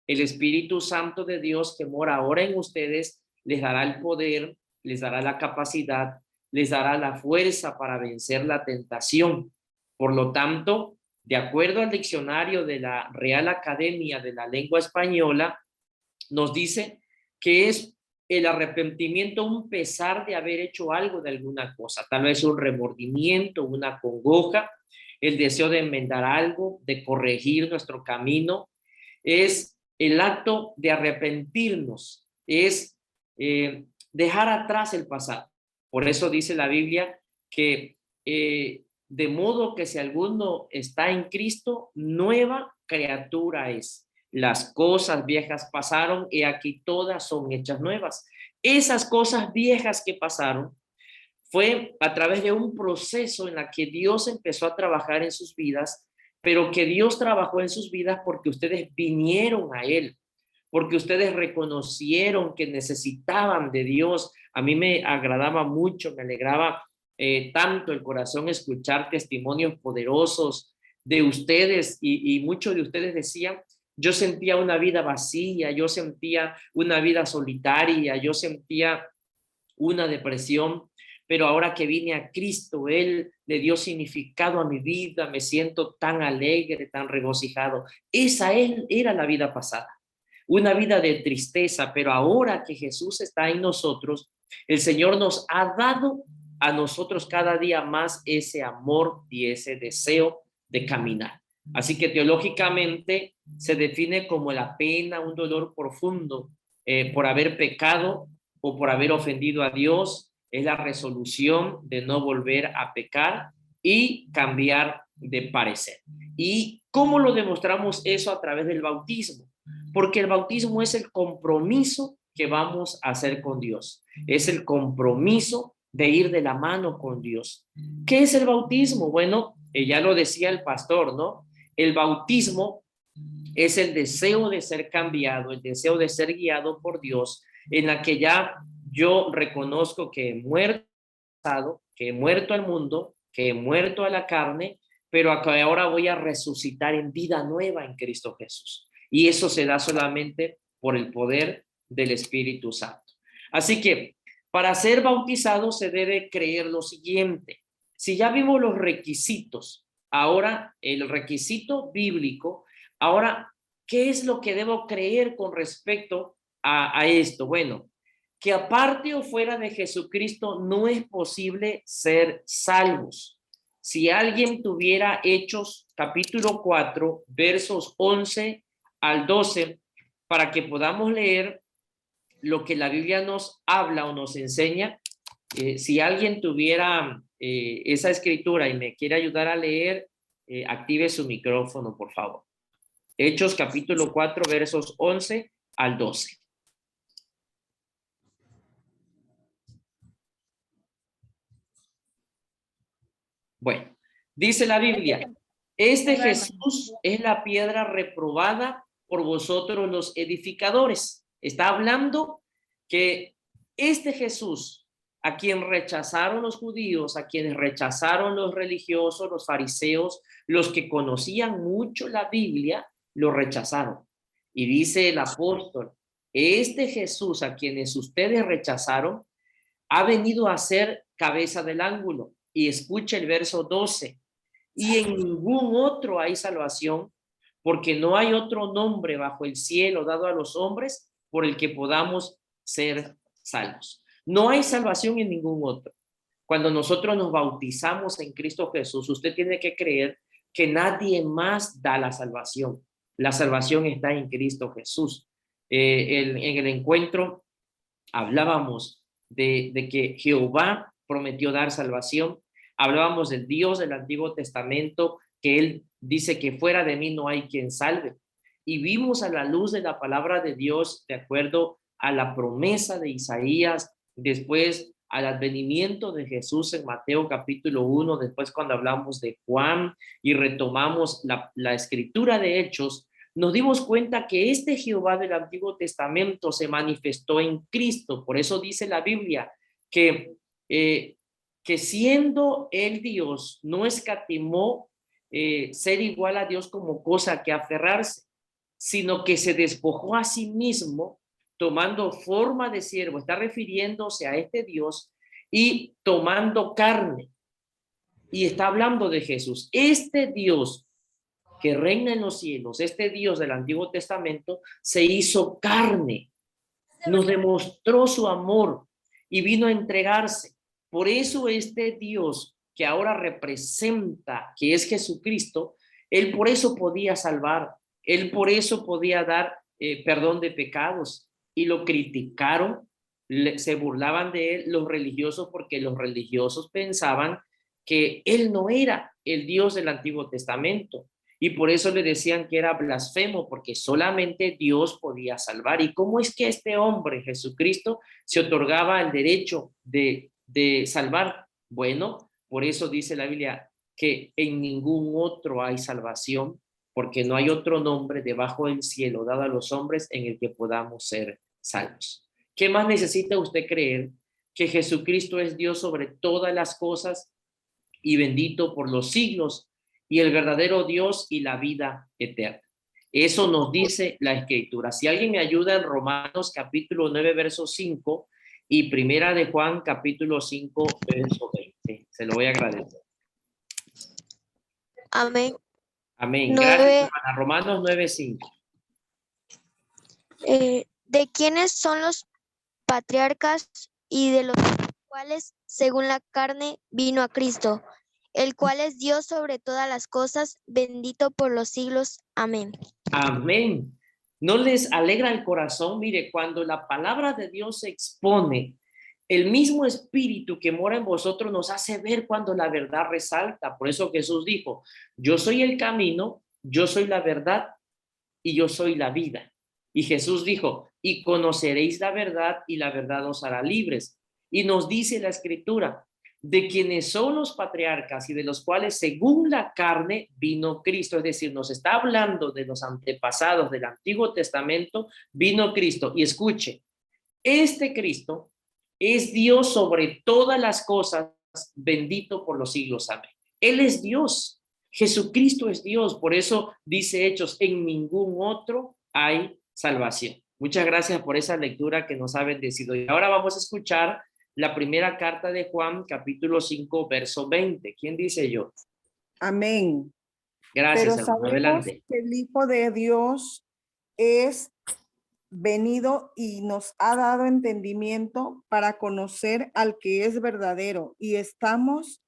El Espíritu Santo de Dios que mora ahora en ustedes les dará el poder, les dará la capacidad, les dará la fuerza para vencer la tentación. Por lo tanto, de acuerdo al diccionario de la Real Academia de la Lengua Española, nos dice que es el arrepentimiento un pesar de haber hecho algo de alguna cosa, tal vez un remordimiento, una congoja, el deseo de enmendar algo, de corregir nuestro camino. Es el acto de arrepentirnos, es dejar atrás el pasado. Por eso dice la Biblia que de modo que si alguno está en Cristo, nueva criatura es. Las cosas viejas pasaron y aquí todas son hechas nuevas. Esas cosas viejas que pasaron fue a través de un proceso en la que Dios empezó a trabajar en sus vidas, pero que Dios trabajó en sus vidas porque ustedes vinieron a Él, porque ustedes reconocieron que necesitaban de Dios. A mí me agradaba mucho, me alegraba tanto el corazón escuchar testimonios poderosos de ustedes y muchos de ustedes decían: yo sentía una vida vacía, yo sentía una vida solitaria, yo sentía una depresión, pero ahora que vine a Cristo, Él le dio significado a mi vida, me siento tan alegre, tan regocijado. Esa era la vida pasada, una vida de tristeza, pero ahora que Jesús está en nosotros, el Señor nos ha dado a nosotros cada día más ese amor y ese deseo de caminar. Así que teológicamente se define como la pena, un dolor profundo por haber pecado o por haber ofendido a Dios. Es la resolución de no volver a pecar y cambiar de parecer. ¿Y cómo lo demostramos eso? A través del bautismo, porque el bautismo es el compromiso que vamos a hacer con Dios, es el compromiso de ir de la mano con Dios. ¿Qué es el bautismo? Bueno, ya lo decía el pastor, ¿no? El bautismo es el deseo de ser cambiado, el deseo de ser guiado por Dios, en la que ya yo reconozco que he muerto al mundo, que he muerto a la carne, pero ahora voy a resucitar en vida nueva en Cristo Jesús. Y eso se da solamente por el poder del Espíritu Santo. Así que para ser bautizado se debe creer lo siguiente. Si ya vimos los requisitos, ahora el requisito bíblico, ahora, ¿qué es lo que debo creer con respecto a esto? Bueno, que aparte o fuera de Jesucristo no es posible ser salvos. Si alguien tuviera Hechos capítulo 4, versos 11 al 12, para que podamos leer lo que la Biblia nos habla o nos enseña. Si alguien tuviera esa escritura y me quiere ayudar a leer, active su micrófono, por favor. Hechos capítulo 4, versos 11 al 12. Bueno, dice la Biblia, este Jesús es la piedra reprobada por vosotros los edificadores. Está hablando que este Jesús, a quien rechazaron los judíos, a quienes rechazaron los religiosos, los fariseos, los que conocían mucho la Biblia, lo rechazaron. Y dice el apóstol, este Jesús a quienes ustedes rechazaron, ha venido a ser cabeza del ángulo. Y escucha el verso 12. Y en ningún otro hay salvación, porque no hay otro nombre bajo el cielo dado a los hombres por el que podamos ser salvos. No hay salvación en ningún otro. Cuando nosotros nos bautizamos en Cristo Jesús, usted tiene que creer que nadie más da la salvación. La salvación está en Cristo Jesús. En el encuentro hablábamos de que Jehová prometió dar salvación. Hablábamos del Dios del Antiguo Testamento, que Él dice que fuera de mí no hay quien salve. Y vimos a la luz de la palabra de Dios, de acuerdo a la promesa de Isaías, después al advenimiento de Jesús en Mateo capítulo 1, después cuando hablamos de Juan y retomamos la escritura de Hechos, nos dimos cuenta que este Jehová del Antiguo Testamento se manifestó en Cristo. Por eso dice la Biblia que siendo el Dios, no escatimó ser igual a Dios como cosa que aferrarse, sino que se despojó a sí mismo, tomando forma de siervo. Está refiriéndose a este Dios y tomando carne. Y está hablando de Jesús. Este Dios que reina en los cielos, este Dios del Antiguo Testamento, se hizo carne, nos demostró su amor y vino a entregarse. Por eso este Dios que ahora representa, que es Jesucristo, Él por eso podía salvar, Él por eso podía dar perdón de pecados. Y lo criticaron, se burlaban de Él los religiosos, porque los religiosos pensaban que Él no era el Dios del Antiguo Testamento. Y por eso le decían que era blasfemo, porque solamente Dios podía salvar. ¿Y cómo es que este hombre, Jesucristo, se otorgaba el derecho de salvar? Bueno, por eso dice la Biblia que en ningún otro hay salvación, porque no hay otro nombre debajo del cielo dado a los hombres en el que podamos ser salvos. ¿Qué más necesita usted creer? Que Jesucristo es Dios sobre todas las cosas y bendito por los siglos, y el verdadero Dios y la vida eterna. Eso nos dice la Escritura. Si alguien me ayuda en Romanos capítulo 9, verso 5 y Primera de Juan capítulo 5, verso 20. Se lo voy a agradecer. Amén. Amén. Gracias, hermana. Romanos 9, 5. ¿De quiénes son los patriarcas y de los cuales, según la carne, vino a Cristo? el cual es Dios sobre todas las cosas, bendito por los siglos. Amén. Amén. ¿No les alegra el corazón? Mire, cuando la palabra de Dios se expone, el mismo espíritu que mora en vosotros nos hace ver cuando la verdad resalta. Por eso Jesús dijo, yo soy el camino, yo soy la verdad y yo soy la vida. Y Jesús dijo, y conoceréis la verdad y la verdad os hará libres. Y nos dice la escritura, de quienes son los patriarcas y de los cuales según la carne vino Cristo, es decir, nos está hablando de los antepasados del Antiguo Testamento, vino Cristo. Y escuche, este Cristo es Dios sobre todas las cosas, bendito por los siglos. Amén. Él es Dios, Jesucristo es Dios, por eso dice Hechos, en ningún otro hay salvación. Muchas gracias por esa lectura que nos ha bendecido. Y ahora vamos a escuchar la primera carta de Juan, capítulo 5, verso 20. ¿Quién dice yo? Amén. Gracias, Pero hermano. sabemos Adelante. que el Hijo de Dios es venido y nos ha dado entendimiento para conocer al que es verdadero, y estamos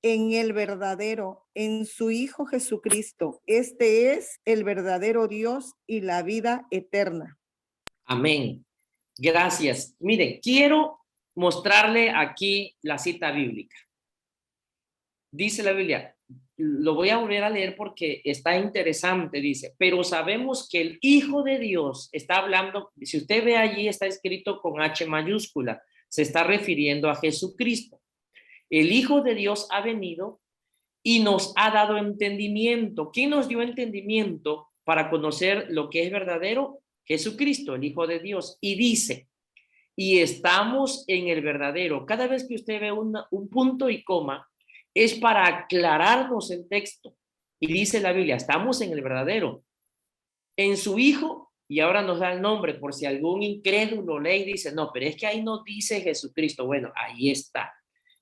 en el verdadero, en su Hijo Jesucristo. Este es el verdadero Dios y la vida eterna. Amén. Gracias. Miren, quiero mostrarle aquí la cita bíblica. Dice la Biblia, lo voy a volver a leer porque está interesante, dice, pero sabemos que el Hijo de Dios está hablando, si usted ve allí está escrito con H mayúscula, se está refiriendo a Jesucristo. El Hijo de Dios ha venido y nos ha dado entendimiento. ¿Quién nos dio entendimiento para conocer lo que es verdadero? Jesucristo, el Hijo de Dios. Y dice, y estamos en el verdadero. Cada vez que usted ve un punto y coma, es para aclararnos el texto. Y dice la Biblia, estamos en el verdadero, en su Hijo, y ahora nos da el nombre, por si algún incrédulo lee y dice, no, pero es que ahí no dice Jesucristo. Bueno, ahí está.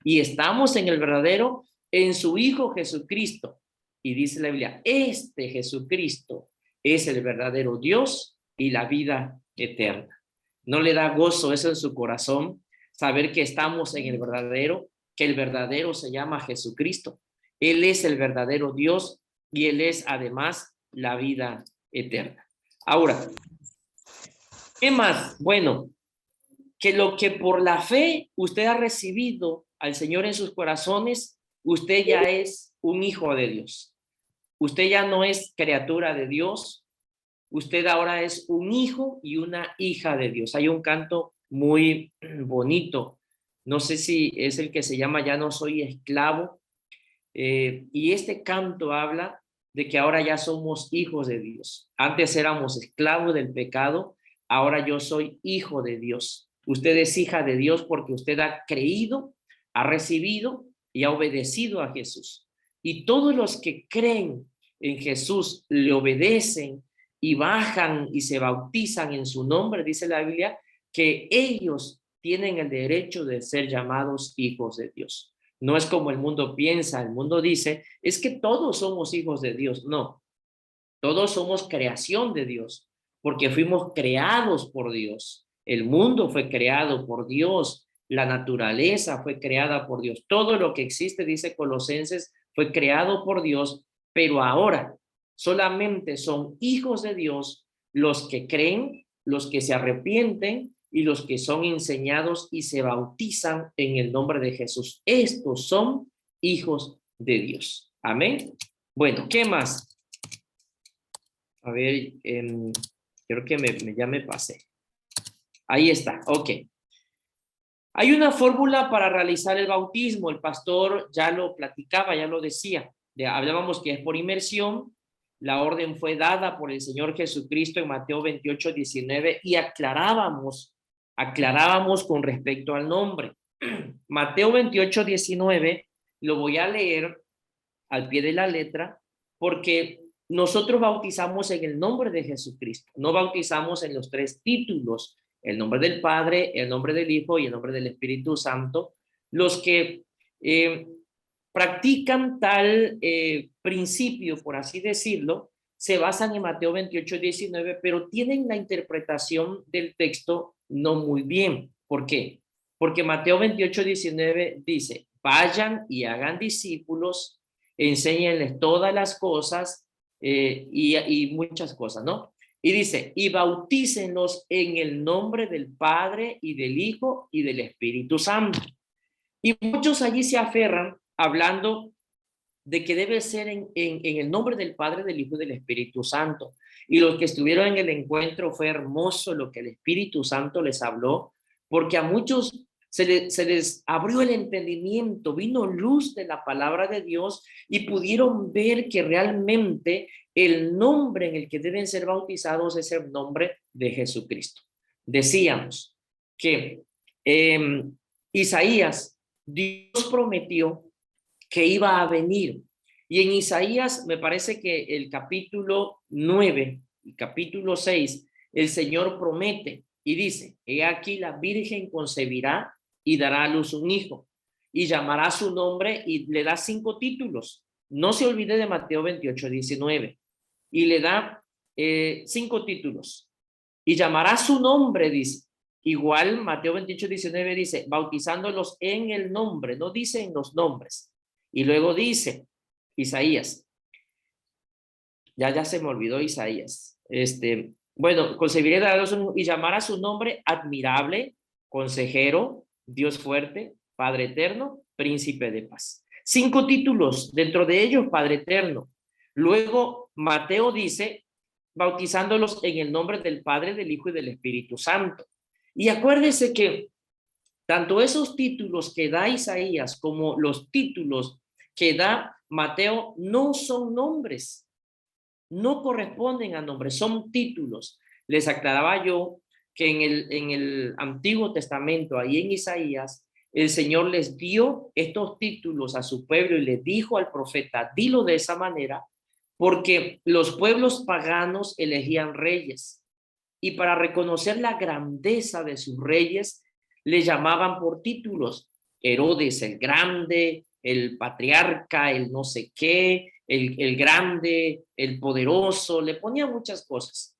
Y estamos en el verdadero, en su Hijo Jesucristo. Y dice la Biblia, este Jesucristo es el verdadero Dios y la vida eterna. ¿No le da gozo eso en su corazón? Saber que estamos en el verdadero, que el verdadero se llama Jesucristo. Él es el verdadero Dios y Él es además la vida eterna. Ahora, ¿qué más? Bueno, que lo que por la fe usted ha recibido al Señor en sus corazones, usted ya es un hijo de Dios. Usted ya no es criatura de Dios, usted ahora es un hijo y una hija de Dios. Hay un canto muy bonito, no sé si es el que se llama Ya no soy esclavo, y este canto habla de que ahora ya somos hijos de Dios. Antes éramos esclavos del pecado, ahora yo soy hijo de Dios. Usted es hija de Dios porque usted ha creído, ha recibido y ha obedecido a Jesús. Y todos los que creen en Jesús, le obedecen y bajan y se bautizan en su nombre, dice la Biblia, que ellos tienen el derecho de ser llamados hijos de Dios. No es como el mundo piensa, el mundo dice, es que todos somos hijos de Dios. No, todos somos creación de Dios, porque fuimos creados por Dios. El mundo fue creado por Dios, la naturaleza fue creada por Dios. Todo lo que existe, dice Colosenses, fue creado por Dios, pero ahora solamente son hijos de Dios los que creen, los que se arrepienten y los que son enseñados y se bautizan en el nombre de Jesús. Estos son hijos de Dios. Amén. Bueno, ¿qué más? A ver, creo que ya me pasé. Ahí está, ok. Hay una fórmula para realizar el bautismo. El pastor ya lo platicaba, ya lo decía. Hablábamos que es por inmersión. La orden fue dada por el Señor Jesucristo en Mateo 28, 19 y aclarábamos con respecto al nombre. Mateo 28, 19, lo voy a leer al pie de la letra porque nosotros bautizamos en el nombre de Jesucristo, no bautizamos en los tres títulos, el nombre del Padre, el nombre del Hijo y el nombre del Espíritu Santo. Los que practican tal principio, por así decirlo, se basan en Mateo 28, 19, pero tienen la interpretación del texto no muy bien. ¿Por qué? Porque Mateo 28, 19 dice, vayan y hagan discípulos, enséñenles todas las cosas y muchas cosas, ¿no? Y dice, y bautícenlos en el nombre del Padre y del Hijo y del Espíritu Santo. Y muchos allí se aferran hablando de que debe ser en el nombre del Padre, del Hijo y del Espíritu Santo. Y los que estuvieron en el encuentro fue hermoso lo que el Espíritu Santo les habló, porque a muchos se les abrió el entendimiento, vino luz de la palabra de Dios y pudieron ver que realmente el nombre en el que deben ser bautizados es el nombre de Jesucristo. Decíamos que Isaías, Dios prometió que iba a venir. Y en Isaías, me parece que el capítulo 9 y capítulo 6, el Señor promete y dice, he aquí la Virgen concebirá y dará a luz un hijo y llamará su nombre y le da 5 títulos. No se olvide de Mateo 28, 19 y le da 5 títulos y llamará su nombre, dice. Igual Mateo 28, 19 dice, bautizándolos en el nombre, no dice en los nombres. Y luego dice Isaías, ya se me olvidó Isaías, bueno, concebiré y llamará su nombre admirable, consejero, Dios fuerte, Padre eterno, príncipe de paz. 5 títulos, dentro de ellos Padre eterno. Luego Mateo dice, bautizándolos en el nombre del Padre, del Hijo y del Espíritu Santo. Y acuérdese que tanto esos títulos que da Isaías como los títulos que da Mateo no son nombres, no corresponden a nombres, son títulos. Les aclaraba yo que en el Antiguo Testamento, ahí en Isaías, el Señor les dio estos títulos a su pueblo y le dijo al profeta, dilo de esa manera, porque los pueblos paganos elegían reyes y para reconocer la grandeza de sus reyes, le llamaban por títulos, Herodes el Grande, el patriarca, el no sé qué, el grande, el poderoso, le ponía muchas cosas.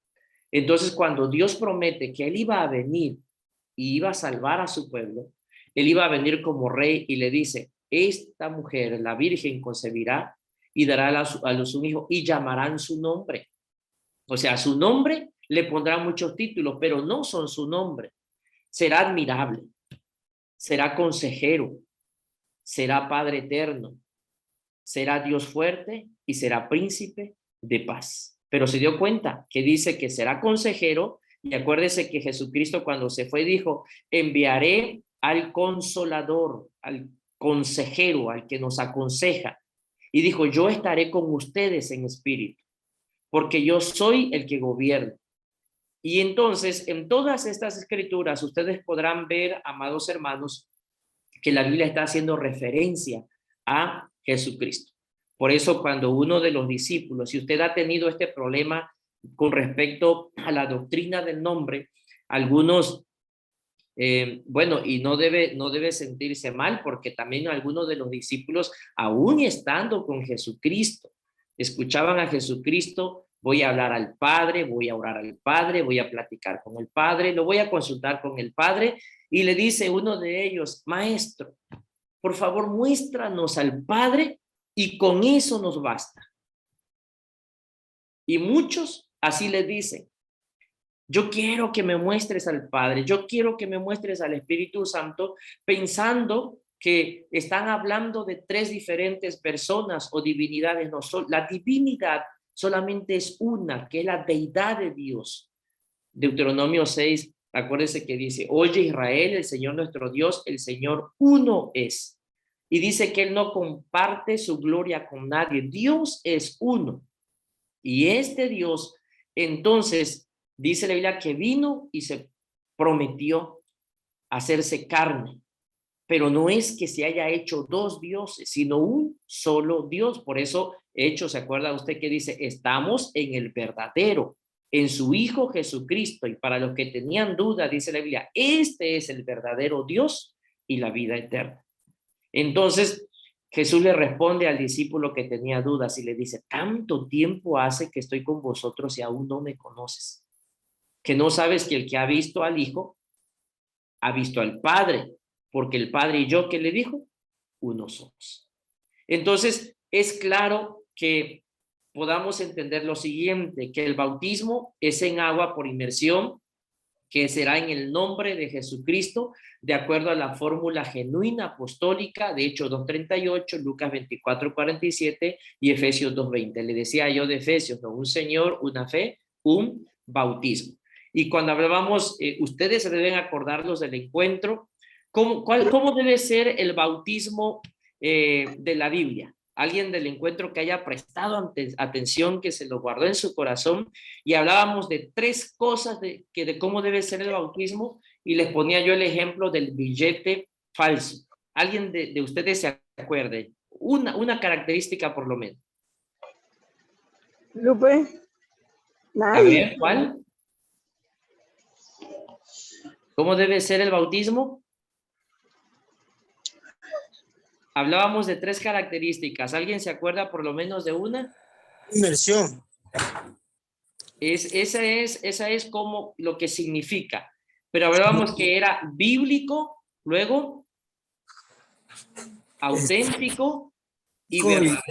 Entonces, cuando Dios promete que Él iba a venir y iba a salvar a su pueblo, Él iba a venir como rey y le dice, esta mujer, la Virgen, concebirá y dará a luz un hijo y llamarán su nombre. O sea, su nombre le pondrán muchos títulos, pero no son su nombre. Será admirable, será consejero, será Padre eterno, será Dios fuerte y será príncipe de paz. Pero se dio cuenta que dice que será consejero y acuérdese que Jesucristo cuando se fue dijo, enviaré al consolador, al consejero, al que nos aconseja. Y dijo, yo estaré con ustedes en espíritu, porque yo soy el que gobierna. Y entonces, en todas estas escrituras, ustedes podrán ver, amados hermanos, que la Biblia está haciendo referencia a Jesucristo. Por eso, cuando uno de los discípulos, si usted ha tenido este problema con respecto a la doctrina del nombre, algunos, bueno, y no debe sentirse mal, porque también algunos de los discípulos, aún estando con Jesucristo, escuchaban a Jesucristo, voy a hablar al Padre, voy a orar al Padre, voy a platicar con el Padre, lo voy a consultar con el Padre, y le dice uno de ellos, maestro, por favor muéstranos al Padre y con eso nos basta. Y muchos así le dicen, yo quiero que me muestres al Padre, yo quiero que me muestres al Espíritu Santo, pensando que están hablando de 3 diferentes personas o divinidades. No, la divinidad solamente es una, que es la deidad de Dios. Deuteronomio 6, acuérdese que dice, oye Israel, el Señor nuestro Dios, el Señor uno es. Y dice que Él no comparte su gloria con nadie. Dios es uno. Y este Dios, entonces, dice la Biblia que vino y se prometió hacerse carne. Pero no es que se haya hecho 2 dioses, sino un solo Dios. Por eso, Hechos, ¿se acuerda usted que dice? Estamos en el verdadero, en su Hijo Jesucristo. Y para los que tenían duda, dice la Biblia, este es el verdadero Dios y la vida eterna. Entonces, Jesús le responde al discípulo que tenía dudas y le dice, tanto tiempo hace que estoy con vosotros y aún no me conoces. Que no sabes que el que ha visto al Hijo, ha visto al Padre. Porque el Padre y yo, ¿qué le dijo? uno somos. Entonces, es claro que podamos entender lo siguiente, que el bautismo es en agua por inmersión, que será en el nombre de Jesucristo, de acuerdo a la fórmula genuina apostólica de Hechos 2:38, Lucas 24:47 y Efesios 2:20. Le decía yo de Efesios, ¿no? Un Señor, una fe, un bautismo. Y cuando hablábamos, ustedes se deben acordarlos del encuentro. ¿Cómo debe ser el bautismo de la Biblia? Alguien del encuentro que haya prestado atención, que se lo guardó en su corazón, y hablábamos de 3 cosas de cómo debe ser el bautismo, y les ponía yo el ejemplo del billete falso. ¿Alguien de ustedes se acuerde? Una característica por lo menos. Lupe. Gabriel, ¿cuál? ¿Cómo debe ser el bautismo? Hablábamos de 3 características. ¿Alguien se acuerda por lo menos de una? Inmersión. Esa es como lo que significa. Pero hablábamos que era bíblico, luego auténtico y verdadero.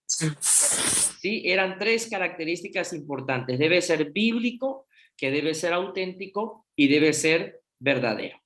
Sí, eran 3 características importantes. Debe ser bíblico, que debe ser auténtico y debe ser verdadero.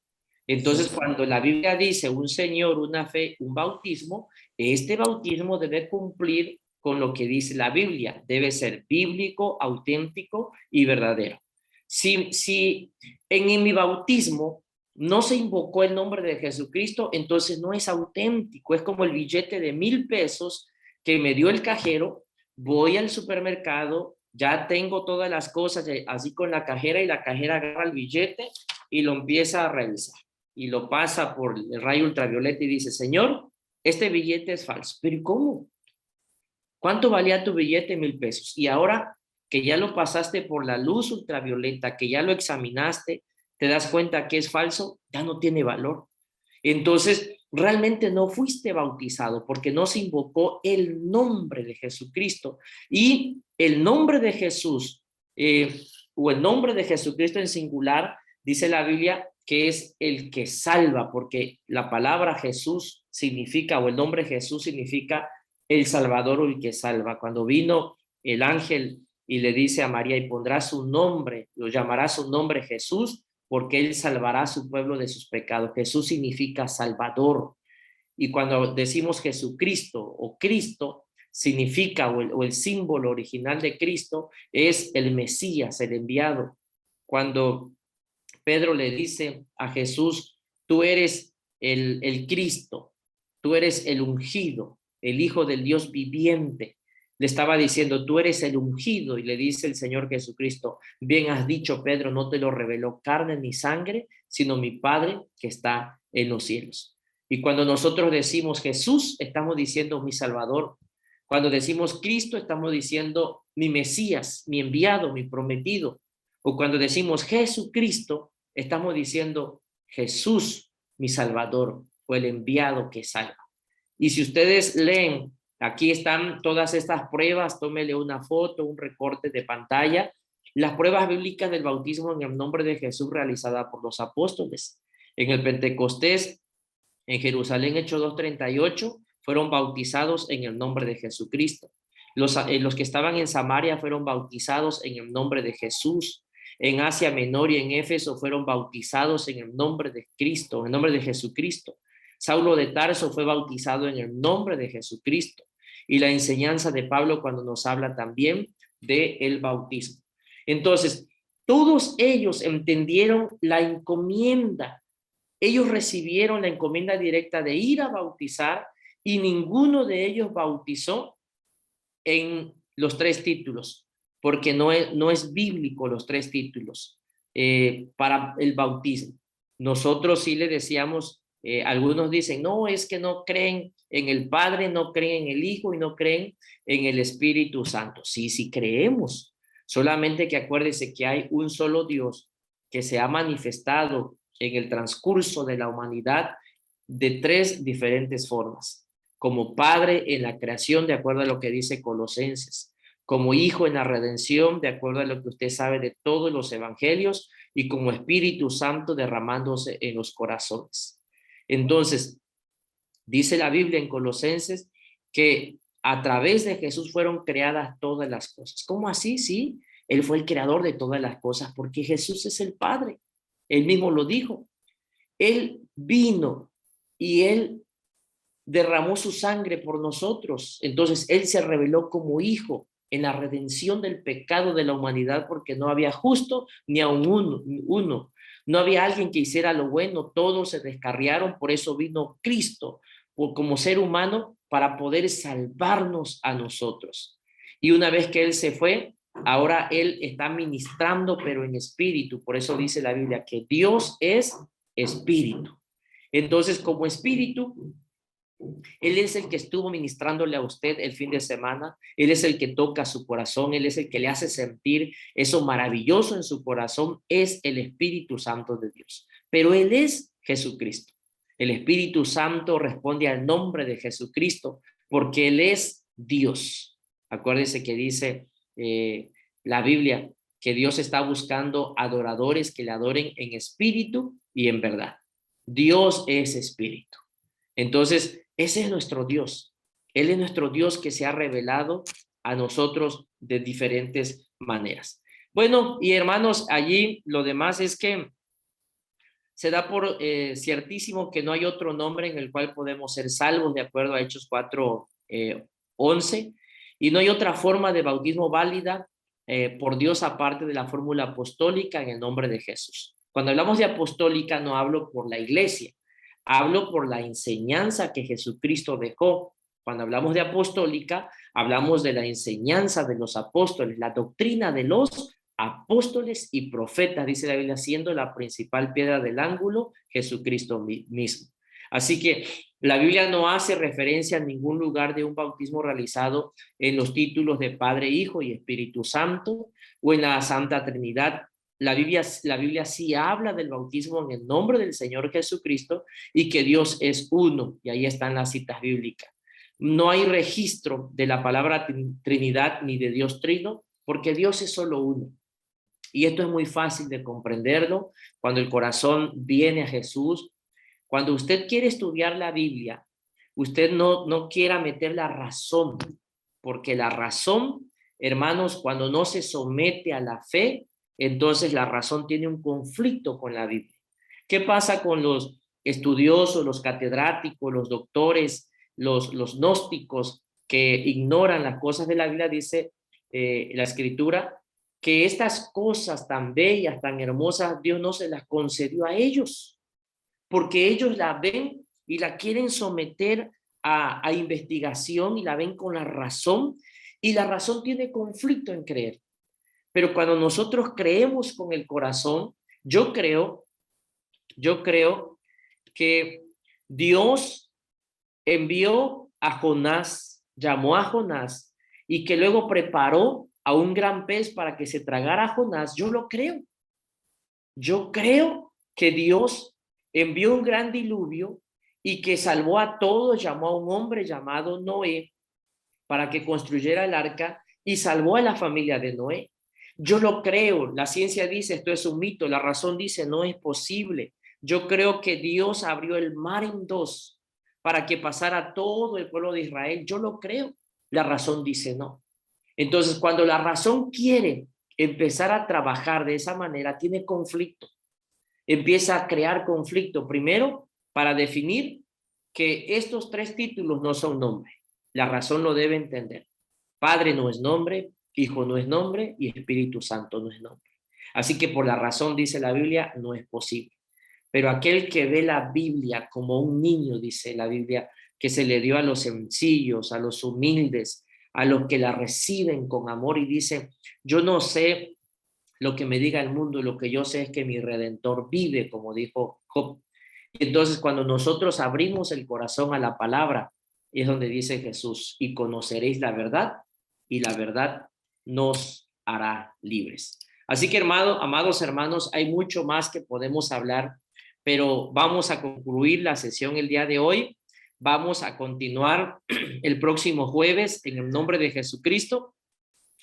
Entonces, cuando la Biblia dice un Señor, una fe, un bautismo, este bautismo debe cumplir con lo que dice la Biblia. Debe ser bíblico, auténtico y verdadero. Si en mi bautismo no se invocó el nombre de Jesucristo, entonces no es auténtico. Es como el billete de 1,000 pesos que me dio el cajero. Voy al supermercado, ya tengo todas las cosas así con la cajera, y la cajera agarra el billete y lo empieza a revisar. Y lo pasa por el rayo ultravioleta y dice, señor, este billete es falso. ¿Pero cómo? ¿Cuánto valía tu billete? 1,000 pesos. Y ahora que ya lo pasaste por la luz ultravioleta, que ya lo examinaste, te das cuenta que es falso, ya no tiene valor. Entonces, realmente no fuiste bautizado porque no se invocó el nombre de Jesucristo. Y el nombre de Jesús, o el nombre de Jesucristo en singular, dice la Biblia que es el que salva, porque la palabra Jesús significa, o el nombre Jesús significa el Salvador o el que salva. Cuando vino el ángel y le dice a María, y pondrá su nombre, lo llamará su nombre Jesús, porque él salvará a su pueblo de sus pecados. Jesús significa Salvador. Y cuando decimos Jesucristo o Cristo, significa, o el símbolo original de Cristo es el Mesías, el enviado. Cuando Pedro le dice a Jesús, tú eres el Cristo, tú eres el ungido, el Hijo del Dios viviente. Le estaba diciendo, tú eres el ungido, y le dice el Señor Jesucristo, bien has dicho, Pedro, no te lo reveló carne ni sangre, sino mi Padre que está en los cielos. Y cuando nosotros decimos Jesús, estamos diciendo mi Salvador. Cuando decimos Cristo, estamos diciendo mi Mesías, mi enviado, mi prometido. O cuando decimos Jesucristo, estamos diciendo Jesús, mi Salvador, o el enviado que salva. Y si ustedes leen, aquí están todas estas pruebas, tómele una foto, un recorte de pantalla, las pruebas bíblicas del bautismo en el nombre de Jesús realizada por los apóstoles. En el Pentecostés, en Jerusalén, Hechos 2:38, fueron bautizados en el nombre de Jesucristo. Los que estaban en Samaria fueron bautizados en el nombre de Jesús. En Asia Menor y en Éfeso fueron bautizados en el nombre de Cristo, en el nombre de Jesucristo. Saulo de Tarso fue bautizado en el nombre de Jesucristo. Y la enseñanza de Pablo cuando nos habla también del bautismo. Entonces, todos ellos entendieron la encomienda. Ellos recibieron la encomienda directa de ir a bautizar, y ninguno de ellos bautizó en los 3 títulos, porque no es bíblico los 3 títulos para el bautismo. Nosotros sí le decíamos, algunos dicen, no, es que no creen en el Padre, no creen en el Hijo y no creen en el Espíritu Santo. Sí creemos, solamente que acuérdese que hay un solo Dios que se ha manifestado en el transcurso de la humanidad de 3 diferentes formas. Como Padre en la creación, de acuerdo a lo que dice Colosenses, como Hijo en la redención, de acuerdo a lo que usted sabe de todos los evangelios, y como Espíritu Santo derramándose en los corazones. Entonces, Dice la Biblia en Colosenses que a través de Jesús fueron creadas todas las cosas. ¿Cómo así? Sí, Él fue el creador de todas las cosas porque Jesús es el Padre. Él mismo lo dijo. Él vino y Él derramó su sangre por nosotros. Entonces Él se reveló como hijo en la redención del pecado de la humanidad porque no había justo ni aun uno. No había alguien que hiciera lo bueno, todos se descarriaron, por eso vino Cristo como ser humano para poder salvarnos a nosotros. Y una vez que Él se fue, ahora Él está ministrando, pero en espíritu. Por eso dice la Biblia que Dios es espíritu. Entonces, como espíritu, Él es el que estuvo ministrándole a usted el fin de semana. Él es el que toca su corazón. Él es el que le hace sentir eso maravilloso en su corazón. Es el Espíritu Santo de Dios. Pero Él es Jesucristo. El Espíritu Santo responde al nombre de Jesucristo porque Él es Dios. Acuérdese que dice la Biblia que Dios está buscando adoradores que le adoren en espíritu y en verdad. Dios es espíritu. Entonces, ese es nuestro Dios. Él es nuestro Dios que se ha revelado a nosotros de diferentes maneras. Bueno, y hermanos, allí lo demás es que se da por ciertísimo que no hay otro nombre en el cual podemos ser salvos, de acuerdo a Hechos 4:11, y no hay otra forma de bautismo válida por Dios aparte de la fórmula apostólica en el nombre de Jesús. Cuando hablamos de apostólica no hablo por la iglesia, hablo por la enseñanza que Jesucristo dejó. Cuando hablamos de apostólica, hablamos de la enseñanza de los apóstoles, la doctrina de los apóstoles y profetas, dice la Biblia, siendo la principal piedra del ángulo Jesucristo mismo. Así que la Biblia no hace referencia a ningún lugar de un bautismo realizado en los títulos de Padre, Hijo y Espíritu Santo o en la Santa Trinidad. La Biblia sí habla del bautismo en el nombre del Señor Jesucristo y que Dios es uno, y ahí están las citas bíblicas. No hay registro de la palabra Trinidad ni de Dios Trino, porque Dios es solo uno. Y esto es muy fácil de comprenderlo cuando el corazón viene a Jesús. Cuando usted quiere estudiar la Biblia, usted no quiera meter la razón, porque la razón, hermanos, cuando no se somete a la fe, entonces la razón tiene un conflicto con la Biblia. ¿Qué pasa con los estudiosos, los catedráticos, los doctores, los gnósticos que ignoran las cosas de la Biblia? Dice la Escritura que estas cosas tan bellas, tan hermosas, Dios no se las concedió a ellos, porque ellos la ven y la quieren someter a investigación y la ven con la razón, y la razón tiene conflicto en creer. Pero cuando nosotros creemos con el corazón, yo creo que Dios envió a Jonás, llamó a Jonás, y que luego preparó a un gran pez para que se tragara a Jonás. Yo lo creo. Yo creo que Dios envió un gran diluvio y que salvó a todos, llamó a un hombre llamado Noé para que construyera el arca y salvó a la familia de Noé. Yo lo creo. La ciencia dice esto es un mito, la razón dice no es posible. Yo creo que Dios abrió el mar en dos para que pasara todo el pueblo de Israel. Yo lo creo. La razón dice no. Entonces, cuando la razón quiere empezar a trabajar de esa manera, tiene conflicto. Empieza a crear conflicto. Primero, para definir que estos tres títulos no son nombre. La razón lo debe entender. Padre no es nombre, Hijo no es nombre y Espíritu Santo no es nombre. Así que por la razón, dice la Biblia, no es posible. Pero aquel que ve la Biblia como un niño, dice la Biblia, que se le dio a los sencillos, a los humildes, a los que la reciben con amor, y dice, yo no sé lo que me diga el mundo, lo que yo sé es que mi Redentor vive, como dijo Job. Y entonces cuando nosotros abrimos el corazón a la palabra, es donde dice Jesús, y conoceréis la verdad, y la verdad nos hará libres. Así que amados hermanos, hay mucho más que podemos hablar, pero vamos a concluir la sesión el día de hoy. Vamos a continuar el próximo jueves en el nombre de Jesucristo.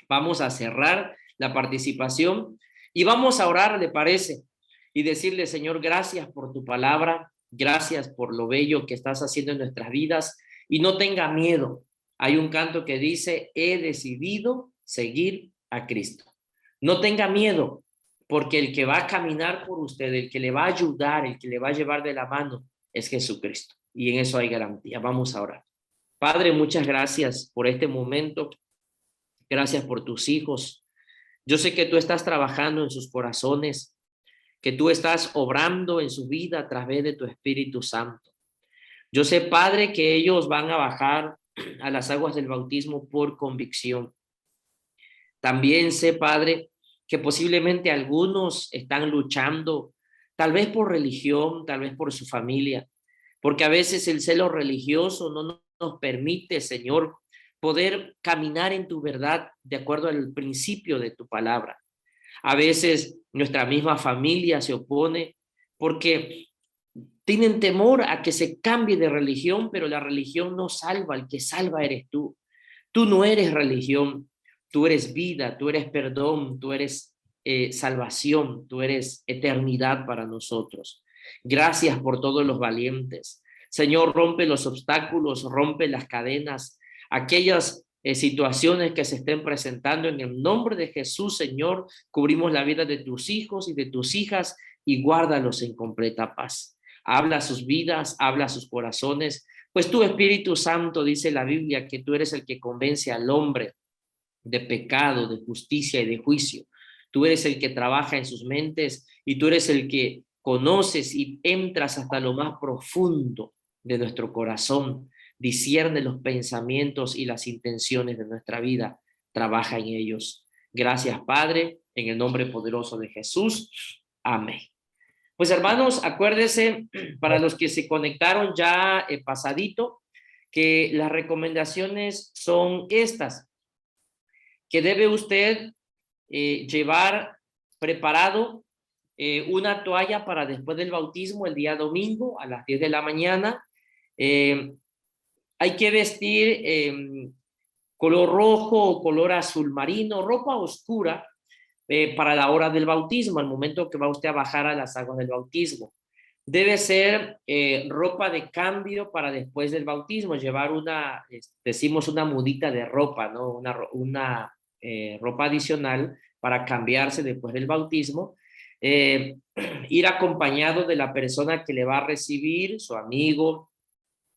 Vamos a cerrar la participación y vamos a orar, ¿le parece? Y decirle, Señor, gracias por tu palabra, Gracias por lo bello que estás haciendo en nuestras vidas y no tenga miedo. Hay un canto que dice, he decidido seguir a Cristo. No tenga miedo, porque el que va a caminar por usted, el que le va a ayudar, el que le va a llevar de la mano es Jesucristo. Y en eso hay garantía. Vamos a orar. Padre, muchas gracias por este momento. Gracias por tus hijos. Yo sé que tú estás trabajando en sus corazones, que tú estás obrando en su vida a través de tu Espíritu Santo. Yo sé, Padre, que ellos van a bajar a las aguas del bautismo por convicción. También sé, Padre, que posiblemente algunos están luchando, tal vez por religión, tal vez por su familia, porque a veces el celo religioso no nos permite, Señor, poder caminar en tu verdad de acuerdo al principio de tu palabra. A veces nuestra misma familia se opone porque tienen temor a que se cambie de religión, pero la religión no salva, el que salva eres tú. Tú no eres religión, tú eres vida, tú eres perdón, tú eres salvación, tú eres eternidad para nosotros. Gracias por todos los valientes. Señor, rompe los obstáculos, rompe las cadenas, aquellas situaciones que se estén presentando en el nombre de Jesús, Señor, cubrimos la vida de tus hijos y de tus hijas y guárdalos en completa paz. Habla a sus vidas, habla a sus corazones, pues tu Espíritu Santo, dice la Biblia, que tú eres el que convence al hombre de pecado, de justicia y de juicio. Tú eres el que trabaja en sus mentes y tú eres el que conoces y entras hasta lo más profundo de nuestro corazón. Discierne los pensamientos y las intenciones de nuestra vida. Trabaja en ellos. Gracias, Padre, en el nombre poderoso de Jesús. Amén. Pues hermanos, acuérdense, para los que se conectaron ya pasadito, que las recomendaciones son estas, que debe usted llevar preparado una toalla para después del bautismo el día domingo a las 10 de la mañana. Hay que vestir color rojo o color azul marino, ropa oscura, para la hora del bautismo, al momento que va usted a bajar a las aguas del bautismo. Debe ser ropa de cambio para después del bautismo, llevar decimos una mudita de ropa, ¿no? Una ropa adicional para cambiarse después del bautismo. Ir acompañado de la persona que le va a recibir, su amigo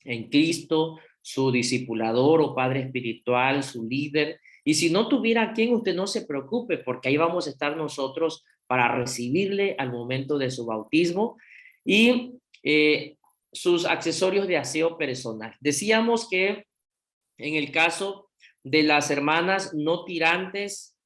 en Cristo, su discipulador o padre espiritual, su líder. Y si no tuviera a quien, usted no se preocupe, porque ahí vamos a estar nosotros para recibirle al momento de su bautismo y sus accesorios de aseo personal. Decíamos que en el caso de las hermanas no tirantes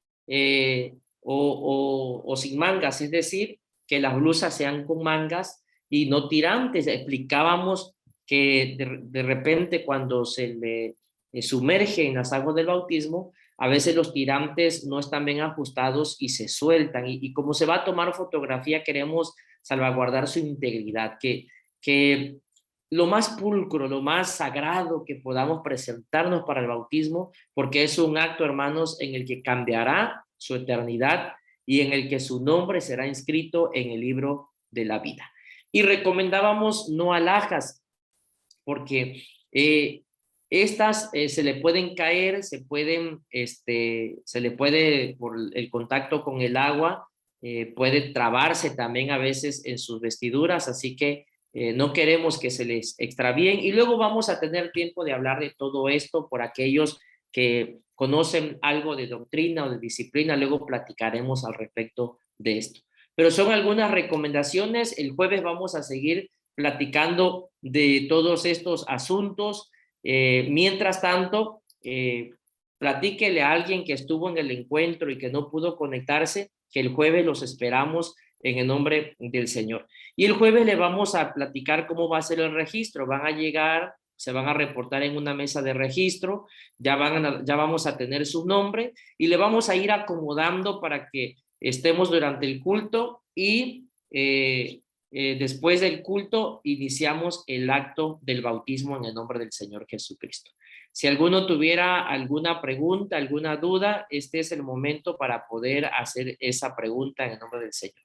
o sin mangas, es decir, que las blusas sean con mangas y no tirantes. Explicábamos que de repente cuando se le sumerge en las aguas del bautismo, a veces los tirantes no están bien ajustados y se sueltan. Y como se va a tomar fotografía, queremos salvaguardar su integridad, que lo más pulcro, lo más sagrado que podamos presentarnos para el bautismo, porque es un acto, hermanos, en el que cambiará su eternidad y en el que su nombre será inscrito en el libro de la vida. Y recomendábamos no alhajas, porque estas se le pueden caer, se le puede, por el contacto con el agua, puede trabarse también a veces en sus vestiduras, así que no queremos que se les extravíen. Y luego vamos a tener tiempo de hablar de todo esto por aquellos que conocen algo de doctrina o de disciplina, luego platicaremos al respecto de esto. Pero son algunas recomendaciones. El jueves vamos a seguir platicando de todos estos asuntos. Mientras tanto, platíquele a alguien que estuvo en el encuentro y que no pudo conectarse, que el jueves los esperamos en el nombre del Señor. Y el jueves le vamos a platicar cómo va a ser el registro. Van a llegar, se van a reportar en una mesa de registro, ya vamos a tener su nombre y le vamos a ir acomodando para que estemos durante el culto y después del culto iniciamos el acto del bautismo en el nombre del Señor Jesucristo. Si alguno tuviera alguna pregunta, alguna duda, este es el momento para poder hacer esa pregunta en el nombre del Señor.